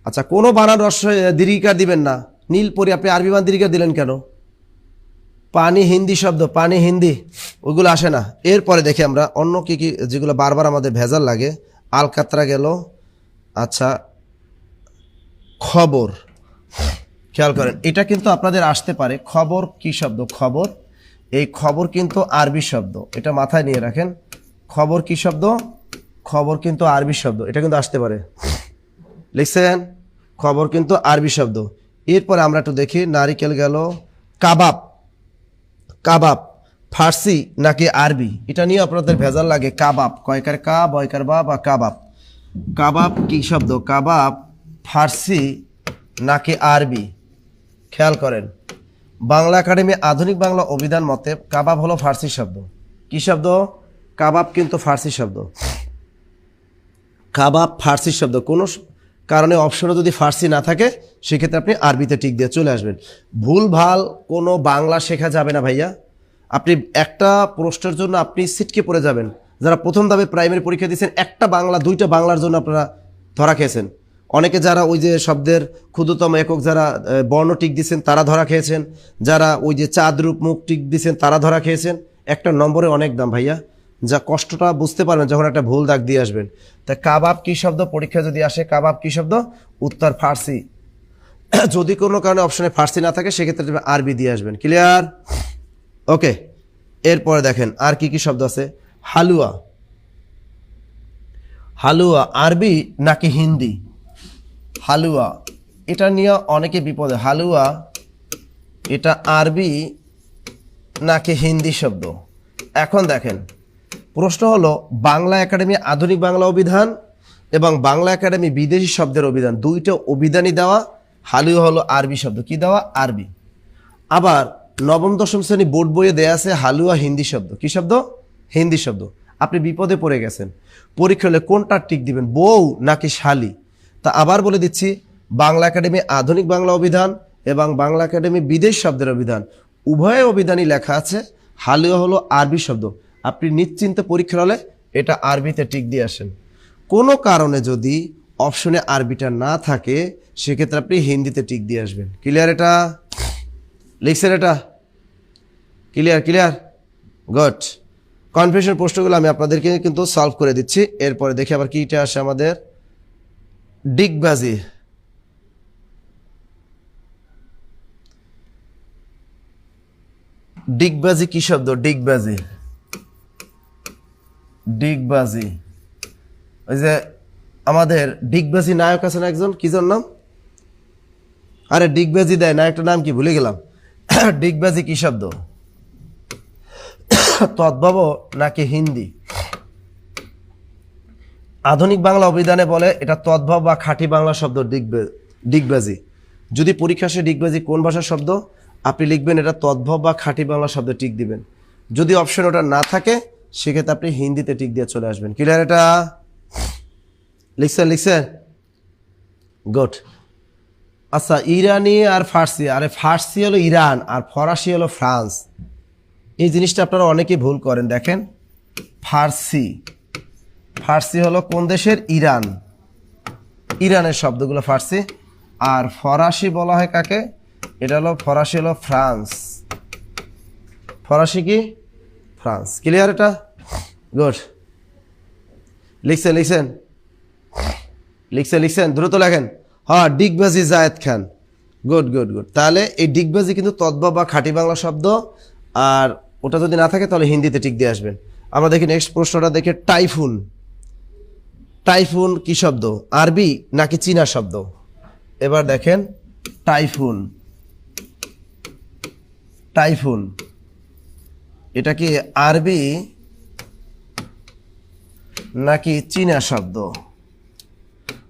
আচ্ছা, কোনো বানান রস্য দীর্ঘিকার দিবেন না। নীল পরি আপনি আরবি বানান দীর্ঘিকার দিলেন কেন? পানি হিন্দি শব্দ, পানি হিন্দি, ওইগুলো আসে না। এরপরে দেখি আমরা অন্য কি কি যেগুলো বারবার আমাদের ভেজাল লাগে। আলকাতরা গেল। আচ্ছা, খবর। খেয়াল করেন, এটা কিন্তু আপনাদের আসতে পারে। খবর কি শব্দ? খবর। এই খবর কিন্তু আরবি শব্দ, এটা মাথায় নিয়ে রাখেন। খবর কি শব্দ? খবর কিন্তু আরবি শব্দ, এটা কিন্তু আসতে পারে। লিখছেন? খবর কিন্তু আরবি শব্দ। এরপরে আমরা একটু দেখি, নারিকেল গেল। কাবাব। কাবাব ফার্সি নাকি আরবি? এটা নিয়ে আপনাদের ভেজাল লাগে। কাবাব কয়কার কা বয়কার বা বা কাবাব। কাবাব কি শব্দ? কাবাব ফার্সি নাকি আরবি? খেয়াল করেন, বাংলা একাডেমি আধুনিক বাংলা অভিধান মতে কাবাব হলো ফার্সি শব্দ। কি শব্দ? কাবাব কিন্তু ফার্সি শব্দ। কাবাব ফার্সি শব্দ। কোনো কারণে অপশনে যদি ফার্সি না থাকে, সেক্ষেত্রে আপনি আরবিতে টিক দিয়ে চলে আসবেন। ভুল ভাল কোনো বাংলা শেখা যাবে না ভাইয়া। আপনি একটা প্রশ্নের জন্য আপনি ছিটকে পড়ে যাবেন। যারা প্রথম ধাপে প্রাইমারি পরীক্ষা দিয়েছেন, একটা বাংলা দুইটা বাংলার জন্য আপনারা ধরা খেয়েছেন। অনেকে যারা ওই যে শব্দের ক্ষুদ্রতম একক যারা বর্ণ টিক দিয়েছেন তারা ধরা খেয়েছেন। যারা ওই যে চাঁদ রূপ মুখ টিক দিয়েছেন তারা ধরা খেয়েছেন। একটা নম্বরে অনেক দাম ভাইয়া, যা কষ্টটা বুঝতে পারবেন যখন একটা ভুল দাগ দিয়ে আসবেন। তা কাবাব কি শব্দ পরীক্ষা যদি আসে, কাবাব কি শব্দ? উত্তর ফার্সি। যদি কোনো কারণে অপশনে ফার্সি না থাকে, সেক্ষেত্রে আরবি দিয়ে আসবেন। ক্লিয়ার? ওকে, এরপরে দেখেন আর কি কি শব্দ আছে। হালুয়া। হালুয়া আরবি নাকি হিন্দি? হালুয়া, এটা নিয়ে অনেকে বিপদে। হালুয়া এটা আরবি নাকি হিন্দি শব্দ? এখন দেখেন, প্রশ্ন হলো বাংলা একাডেমি আধুনিক বাংলা অভিধান এবং বাংলা একাডেমি বিদেশি শব্দের অভিধান, দুইটা অভিধানই দেওয়া। হালুয়া হলো আরবি শব্দ। কি দেওয়া? আরবি। আবার নবম দশম শ্রেণী বোর্ড বইয়ে দেয়া আছে হালুয়া হিন্দি শব্দ। কি শব্দ? হিন্দি শব্দ। আপনি বিপদে পড়ে গেছেন। পরীক্ষা হলে কোনটা টিক দিবেন, বউ নাকি শালি? তা আবার বলে দিচ্ছি, বাংলা একাডেমি আধুনিক বাংলা অভিধান এবং বাংলা একাডেমি বিদেশ শব্দের অভিধান, উভয় অভিধানই লেখা আছে হালুয়া হলো আরবি শব্দ। আপনি নিশ্চিন্তে পরীক্ষা হলে এটা আরবিতে টিক দিয়ে আসেন। কোনো কারণে যদি অপশনে আরবিটা না থাকে, সেক্ষেত্রে আপনি হিন্দিতে টিক দিয়ে আসবেন। ক্লিয়ার? এটা লিখছেন? এটা ক্লিয়ার? Clear, good. কনফিউশন প্রশ্নগুলো আমি আপনাদেরকে কিন্তু সলভ করে দিচ্ছি। এরপরে দেখি আবার কিটা আসে আমাদের। ডিগবাজি। ডিগবাজি কি শব্দ? ডিগবাজি। ডিগবাজি ওই যে আমাদের ডিগবাজি নায়ক আছেন একজন, কি জন নাম? আরে ডিগবাজি দেয় নায়কটার নাম কি ভুলে গেলাম। ডিগবাজি কি শব্দ? তদ্ভব নাকি হিন্দি? আধুনিক বাংলা অভিধানে বলে এটা তদ্ভব বা খাঁটি বাংলা শব্দ ডিগবাজি। যদি পরীক্ষা আসে ডিগবাজি কোন ভাষার শব্দ, আপনি লিখবেন এটা তদ্ভব বা খাঁটি বাংলা শব্দ, টিক দিবেন। যদি অপশন ওটা না থাকে সেক্ষেত্রে আপনি হিন্দিতে টিক দিয়ে চলে আসবেন। ক্লিয়ার? এটা লিখছেন? গুড। আচ্ছা, ইরানি আর ফার্সি, আরে ফার্সি হলো ইরান আর ফরাসি হলো ফ্রান্স। এই জিনিসটা আপনারা অনেকেই ভুল করেন। দেখেন, ফার্সি হলো কোন দেশের? ইরান, ইরানের শব্দগুলো ফার্সি। আর ফরাসি বলা হয় কাকে? এটা হলো ফরাসি হলো ফ্রান্স। ফরাসি কি? ফ্রান্স। ক্লিয়ার? এটা গুড। লিখছেন দ্রুত লেখেন। হ্যাঁ, ডিগবাজি জায়েদ খান। গুড। তাহলে এই ডিগবাজি কিন্তু তদ্ভব বা খাঁটি বাংলা শব্দ, আর ওটা যদি না থাকে তাহলে হিন্দিতে টিক দিয়ে আসবেন। আমরা দেখি নেক্সট প্রশ্নটা দেখে। টাইফুন কি শব্দ? আরবি নাকি চীনা শব্দ? এবার দেখেন, টাইফুন এটা কি আরবি নাকি চীনা শব্দ,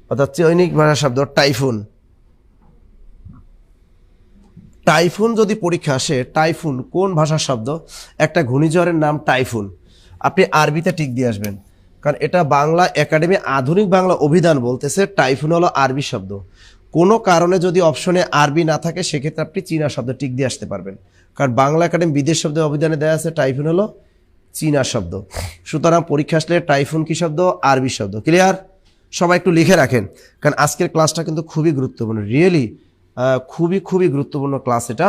অর্থাৎ চৈনিক ভাষা শব্দ টাইফুন যদি পরীক্ষা আসে, টাইফুন কোন ভাষার শব্দ? একটা ঘূর্ণিঝড়ের নাম টাইফুন। আপনি আরবিতে টিক দিয়ে আসবেন, কারণ এটা বাংলা একাডেমি আধুনিক বাংলা অভিধান বলতেছে টাইফুন হলো আরবি শব্দ। কোনো কারণে যদি অপশনে আরবি না থাকে সেক্ষেত্রে আপনি চীনা শব্দ টিক দিয়ে আসতে পারবেন, কারণ বাংলা একাডেমি বিদেশ শব্দ অভিধানে দেওয়া আছে টাইফুন হলো চীনা শব্দ। সুতরাং পরীক্ষা আসলে টাইফুন কি শব্দ? আরবি শব্দ। ক্লিয়ার? সবাই একটু লিখে রাখেন, কারণ আজকের ক্লাসটা কিন্তু খুবই গুরুত্বপূর্ণ, রিয়েলি খুবই গুরুত্বপূর্ণ ক্লাস এটা।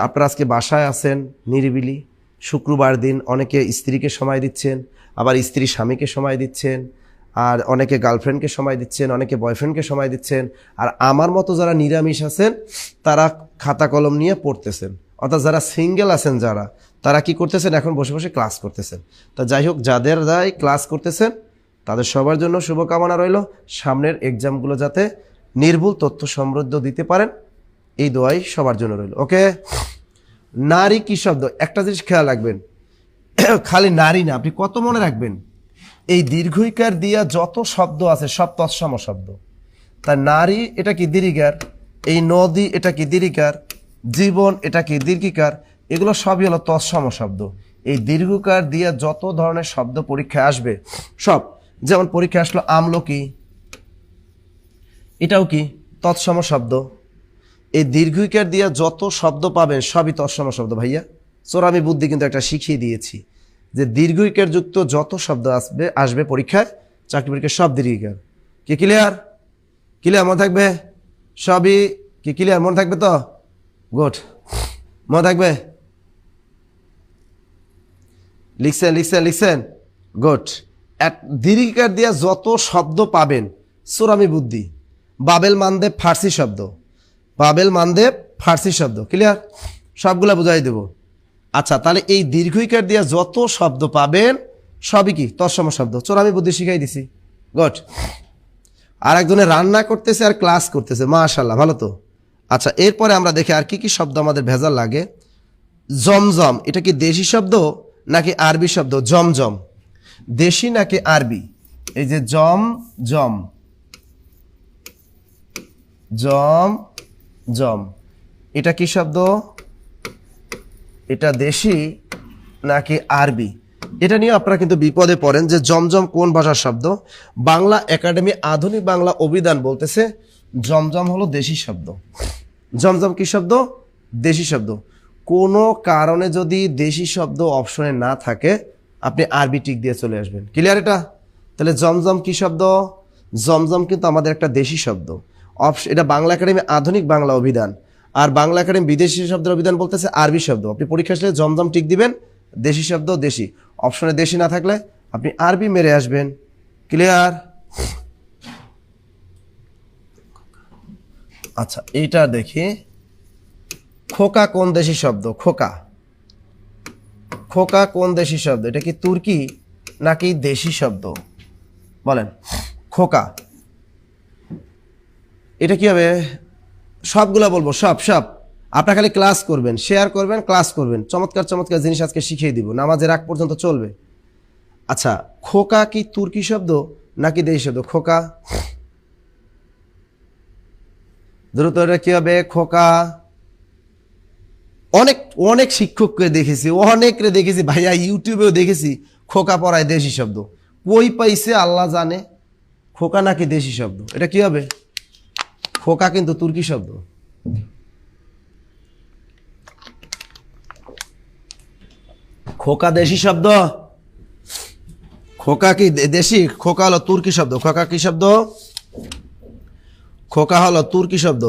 আপনারা আজকে বাসায় আছেন নিরিবিলি, শুক্রবার দিন, অনেকে স্ত্রীকে সময় দিচ্ছেন, আবার স্ত্রী স্বামীকে সময় দিচ্ছেন, আর অনেকে গার্লফ্রেন্ডকে সময় দিচ্ছেন, অনেকে বয়ফ্রেন্ডকে সময় দিচ্ছেন, আর আমার মতো যারা নিরামিষ আছেন তারা খাতা কলম নিয়ে পড়তেছেন, অর্থাৎ যারা সিঙ্গেল আছেন তারা কি করতেছেন? এখন বসে বসে ক্লাস করতেছেন। তা যাই হোক, যাদের ক্লাস করতেছেন তাদের সবার জন্য শুভকামনা রইল, সামনের এক্সামগুলো যাতে নির্ভুল তথ্য সমৃদ্ধ দিতে পারেন, এই দোয়াই সবার জন্য রইল। ওকে। নারী কি শব্দ? একটা জিনিস খেয়াল রাখবেন, খালি নারী না, আপনি কত মনে রাখবেন, এই দীর্ঘইকার দিয়া যত শব্দ আছে সব তৎসম শব্দ। তা নারী এটা কি দীর্ঘিকার, এই নদী এটা কি দীর্ঘিকার, জীবন এটা কি দীর্ঘিকার, এগুলো সবই হলো তৎসম শব্দ। এই দীর্ঘকার দিয়া যত ধরনের শব্দ পরীক্ষায় আসবে সব, যেমন পরীক্ষায় আসলো আমলকি, এটাও কি তৎসম শব্দ। এই দীর্ঘইকার দিয়া যত শব্দ পাবেন সবই তৎসম শব্দ। ভাইয়া চোরামি বুদ্ধি কিন্তু একটা শিখিয়ে দিয়েছি, যে দীর্ঘইকার যুক্ত যত শব্দ আসবে পরীক্ষায়, চাকরি পরীক্ষায় সব দীর্ঘিকার। কি ক্লিয়ার? মনে থাকবে? সবই কি ক্লিয়ার? মনে থাকবে তো? গুড, মনে থাকবে। লিখছেন গুড। দীর্ঘিকার দিয়া যত শব্দ পাবেন, চোরামি বুদ্ধি। বাবেল মানদেব ফার্সি শব্দ। ক্লিয়ার? সবগুলা বুঝাই দেব। আচ্ছা, তাহলে এই দীর্ঘইকার দিয়া যত শব্দ পাবেন সবই কি তৎসম শব্দ। চোরামি বুদ্ধি শিখাই দিছি। গুড। আর একজনে রান্না করতেছে আর ক্লাস করতেছে, মাশাআল্লাহ, ভালো তো। আচ্ছা, এরপরে আমরা দেখি আর কি শব্দ আমাদের ভেজাল লাগে। জমজম এটা কি দেশি শব্দ নাকি আরবি শব্দ? জমজম দেশি নাকি আরবি? এই যে জম এটা কি শব্দ? এটা দেশি নাকি আরবি? এটা নিয়ে আপনারা কিন্তু বিপদে পড়েন যে জমজম কোন ভাষার শব্দ। বাংলা একাডেমি আধুনিক বাংলা অভিধান বলতেছে জমজম হলো দেশি শব্দ। জমজম কি শব্দ? দেশি শব্দ। কোনো কারণে যদি দেশি শব্দ অপশনে না থাকে আপনি আরবি টিক দিয়ে চলে আসবেন। ক্লিয়ার? এটা তাহলে জমজম কি শব্দ? জমজম কিন্তু আমাদের একটা দেশি শব্দ। এটা বাংলা একাডেমি আধুনিক বাংলা অভিধান, আর বাংলা একাডেমি বিদেশি শব্দের অভিধান বলতেছে আরবি শব্দ। আপনি পরীক্ষা আসলে জমজম টিক দিবেন, দেশি শব্দ দেশি, অপশনে দেশি না থাকলে আপনি আরবি মেরে আসবেন। ক্লিয়ার? আচ্ছা, এইটা দেখি। খোকা কোন দেশি শব্দ? খোকা কোন দেশি শব্দ? এটা কি তুর্কি নাকি দেশি শব্দ? বলেন। খোকা এটা কি হবে? সবগুলা বলবো, সব সব। আপনারা খালি ক্লাস করবেন, শেয়ার করবেন, ক্লাস করবেন। চমৎকার চমৎকার জিনিস আজকে শিখিয়ে দিব, নামাজের আগ পর্যন্ত চলবে। আচ্ছা, খোকা কি তুর্কি শব্দ নাকি দেশি শব্দ? খোকা, দ্রুত এটা কি হবে? খোকা। অনেক অনেক শিক্ষককে দেখেছি, অনেকরে দেখেছি ভাইয়া, ইউটিউবেও দেখেছি খোকা পড়ায় দেশি শব্দ। কই পাইছে আল্লাহ জানে। খোকা নাকি দেশি শব্দ? এটা কি হবে? খোকা কিন্তু তুর্কি শব্দ। খোকা দেশি শব্দ? খোকা কি দেশি? খোকা হলো তুর্কি শব্দ। খোকা কি শব্দ? খোকা হলো তুর্কি শব্দ।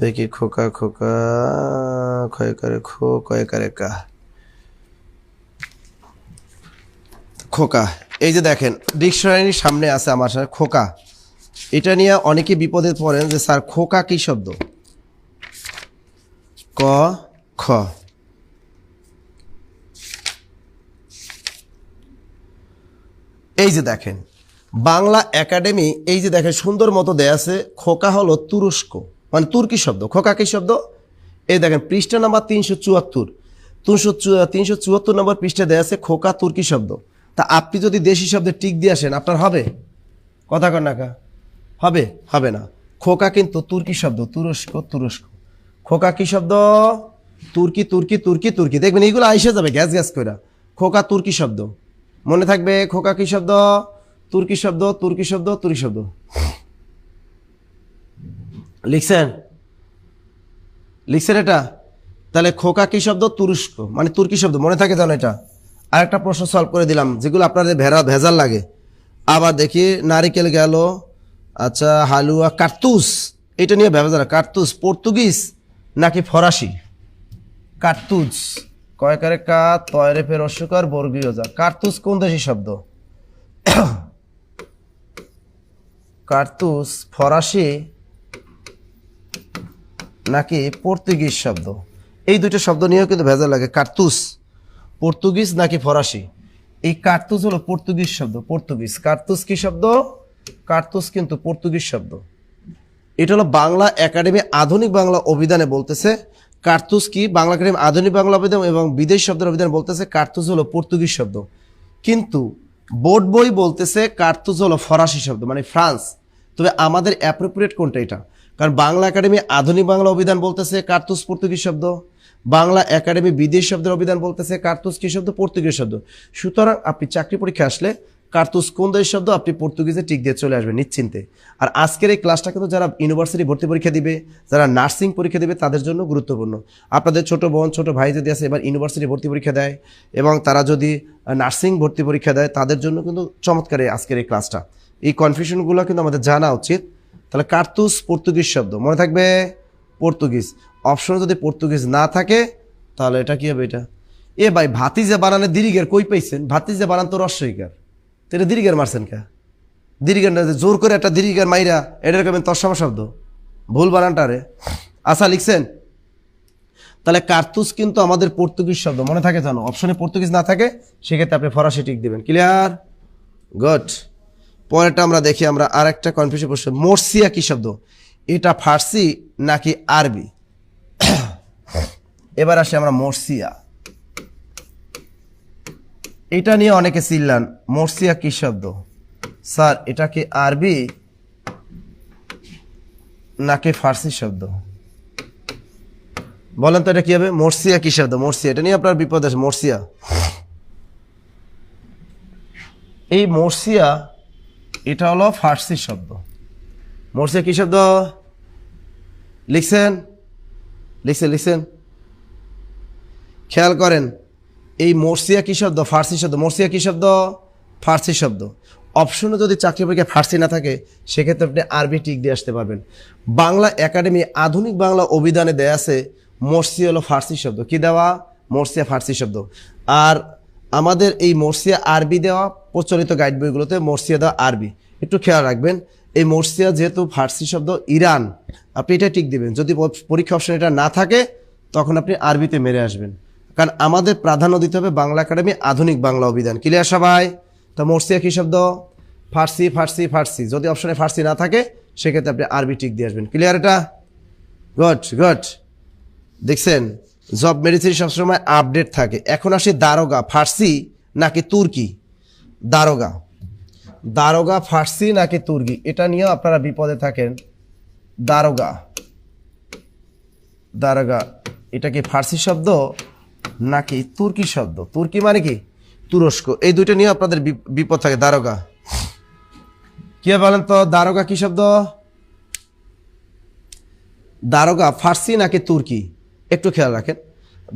দেখি, খোকা খোকা, ক্ষয় করে খো, কয় করে কা। খোকা, এই যে দেখেন ডিকশনারির সামনে আছে আমার সাথে খোকা। এটা নিয়ে অনেকে বিপদে পড়েন যে স্যার খোকা কি শব্দ? ক খ। এই যে দেখেন বাংলা একাডেমি, এই যে দেখেন সুন্দর মতো দেয়া আছে, খোকা হলো তুরস্ক, মানে তুর্কি শব্দ। খোকা কি শব্দ? এই দেখেন পৃষ্ঠা নাম্বার 374, 374 নম্বর পৃষ্ঠা দেয়া আছে খোকা তুর্কি শব্দ। তা আপনি যদি দেশি শব্দে টিক দিয়ে আসেন, আপনার হবে? কথা কর না কা, হবে? হবে না। খোকা কিন্তু তুর্কি শব্দ, তুরস্ক তুরস্ক। খোকা কি শব্দ? তুর্কি তুর্কি তুর্কি তুর্কি। দেখবেন এইগুলো আইসে যাবে গ্যাস গ্যাস করে। খোকা তুর্কি শব্দ, মনে থাকবে। খোকা কি শব্দ? তুর্কি শব্দ, তুর্কি শব্দ, তুর্কি শব্দ। লিখছেন? লিখছেন এটা? তাহলে খোকা কি শব্দ? তুরস্ক, মানে তুর্কি শব্দ, মনে থাকে জানো এটা? আরেকটা প্রশ্ন সলভ করে দিলাম, যেগুলো আপনাদের ভেজাল লাগে। আবার দেখি নারিকেল গেল, আচ্ছা হালুয়া, কার্তুস, এটা নিয়ে ভেজাল। কার্তুস পর্তুগিজ নাকি ফরাসি? কার্তুজ, কয় করে কা, তয়রে ফের অস্বকার, বর্গীয় যা। কার্তুস কোন দেশি শব্দ? কার্তুস ফরাসি নাকি পর্তুগিজ শব্দ? এই দুটো শব্দ নিয়েও কিন্তু ভেজাল লাগে। কার্তুস পর্তুগিজ নাকি ফরাসি? এই কার্তুস হলো পর্তুগিজ শব্দ, পর্তুগিজ। কার্তুস কি শব্দ? কার্তুস কিন্তু পর্তুগিজ শব্দ। এটা হলো বাংলা একাডেমি আধুনিক বাংলা অভিধানে বলতেছে কার্তুস কি, বাংলা একাডেমি আধুনিক বাংলা অভিধান এবং বিদেশ শব্দের অভিধান বলতেছে কার্তুস হলো পর্তুগিজ শব্দ। কিন্তু বোর্ড বই বলতেছে কার্তুস হলো ফরাসি শব্দ, মানে ফ্রান্স। তবে আমাদের অ্যাপ্রোপ্রিয়েট কোনটা? এটা। কারণ বাংলা একাডেমি আধুনিক বাংলা অভিধান বলতেছে কার্তুস পর্তুগিজ শব্দ, বাংলা একাডেমি বিদেশ শব্দের অভিধান বলতেছে কার্তুস কি শব্দ? পর্তুগিজ শব্দ। সুতরাং আপনি চাকরি পরীক্ষা আসলে কার্তুস কোন দেশের শব্দ, আপনি পর্তুগিজে টিক দিয়ে চলে আসবেন নিশ্চিন্তে। আর আজকের এই ক্লাসটা কিন্তু যারা ইউনিভার্সিটি ভর্তি পরীক্ষা দিবে, যারা নার্সিং পরীক্ষা দিবে, তাদের জন্য গুরুত্বপূর্ণ। আপনাদের ছোট বোন ছোট ভাই যদি আছে এবার ইউনিভার্সিটি ভর্তি পরীক্ষা দেয় এবং তারা যদি নার্সিং ভর্তি পরীক্ষা দেয়, তাদের জন্য কিন্তু চমৎকার আজকের এই ক্লাসটা। এই কনফিউশনগুলো কিন্তু আমাদের জানা উচিত। তাহলে কার্তুস পর্তুগিজ শব্দ, মনে থাকবে পর্তুগিজ। অপশনে যদি পর্তুগিজ না থাকে তাহলে এটা কি হবে? এটা এ ভাই ভাতিজা বানানে দীর্ঘের কই পাইছেন? ভাতিজা বানান তো রস্বইকার, তো এটা দীর্ঘের মারছেন কা? দীর্ঘের জোর করে একটা দীর্ঘের মাইরা এটার কবেন তৎসম শব্দ, ভুল বানানটারে। আশা লিখছেন? তাহলে কার্তুস কিন্তু আমাদের পর্তুগিজ শব্দ, মনে থাকে জানো। অপশনে পর্তুগিজ না থাকে সেক্ষেত্রে আপনি ফরাসি টিক দিবেন। ক্লিয়ার? গুড। পরেরটা আমরা দেখি, আমরা আর একটা কনফিউশন প্রশ্ন। মোর্সিয়া কি শব্দ? এটা ফার্সি নাকি আরবি? এবার আসি আমরা মোর্সিয়া। এটা নিয়ে অনেকে চিল্লান, মোর্সিয়া কি শব্দ? স্যার এটা কি আরবি নাকি ফার্সি শব্দ? বলেন তো এটা কি হবে? মোর্সিয়া কি শব্দ? মোর্সিয়া, এটা নিয়ে আপনার বিপদ আছে। মোর্সিয়া, এই মোর্সিয়া এটা হলো ফার্সি শব্দ। মোর্সিয়া কি শব্দ? লিখছেন? লিখছেন? লিখছেন? খেয়াল করেন, এই মোর্সিয়া কি শব্দ? ফার্সি শব্দ। মোর্সিয়া কি শব্দ? ফার্সি শব্দ। অপশনে যদি চাকরি পরীক্ষায় ফার্সি না থাকে সেক্ষেত্রে আপনি আরবি টিক দিয়ে আসতে পারবেন। বাংলা একাডেমি আধুনিক বাংলা অভিধানে দেয়া আছে মোর্সিয়া হলো ফার্সি শব্দ। কি দেওয়া? মোর্সিয়া ফার্সি শব্দ। আর আমাদের এই মোর্সিয়া আরবি দেওয়া প্রচলিত গাইড বইগুলোতে মোর্সিয়া দেওয়া আরবি। একটু খেয়াল রাখবেন, এই মোর্সিয়া যেহেতু ফার্সি শব্দ, ইরান আপনি এটা টিক দিবেন। যদি পরীক্ষা অপশন এটা না থাকে তখন আপনি আরবিতে মেরে আসবেন, কারণ আমাদের প্রাধান্য দিতে হবে বাংলা একাডেমি আধুনিক বাংলা অভিধান। ক্লিয়ার সবাই? তো মর্সিয়া কি শব্দ? ফার্সি, ফার্সি, ফার্সি। যদি অপশনে ফার্সি না থাকে সেক্ষেত্রে আপনি আরবি টিক দিয়ে আসবেন। ক্লিয়ার এটা? Good good. দেখছেন জব মেডিসিন সবসময় আপডেট থাকে। এখন আসে দারোগা ফার্সি নাকি তুর্কি? দারোগা, দারোগা ফার্সি নাকি তুর্কি, এটা নিয়েও আপনারা বিপদে থাকেন। দারোগা, দারোগা এটা কি ফার্সি শব্দ নাকি তুর্কি শব্দ? তুর্কি মানে কি তুরস্ক। এই দুইটা নিয়ে আপনাদের বিপদ থাকে। দারোগা কি বলেন তো? দারোগা কি শব্দ? দারোগা ফার্সি নাকি তুর্কি? একটু খেয়াল রাখেন,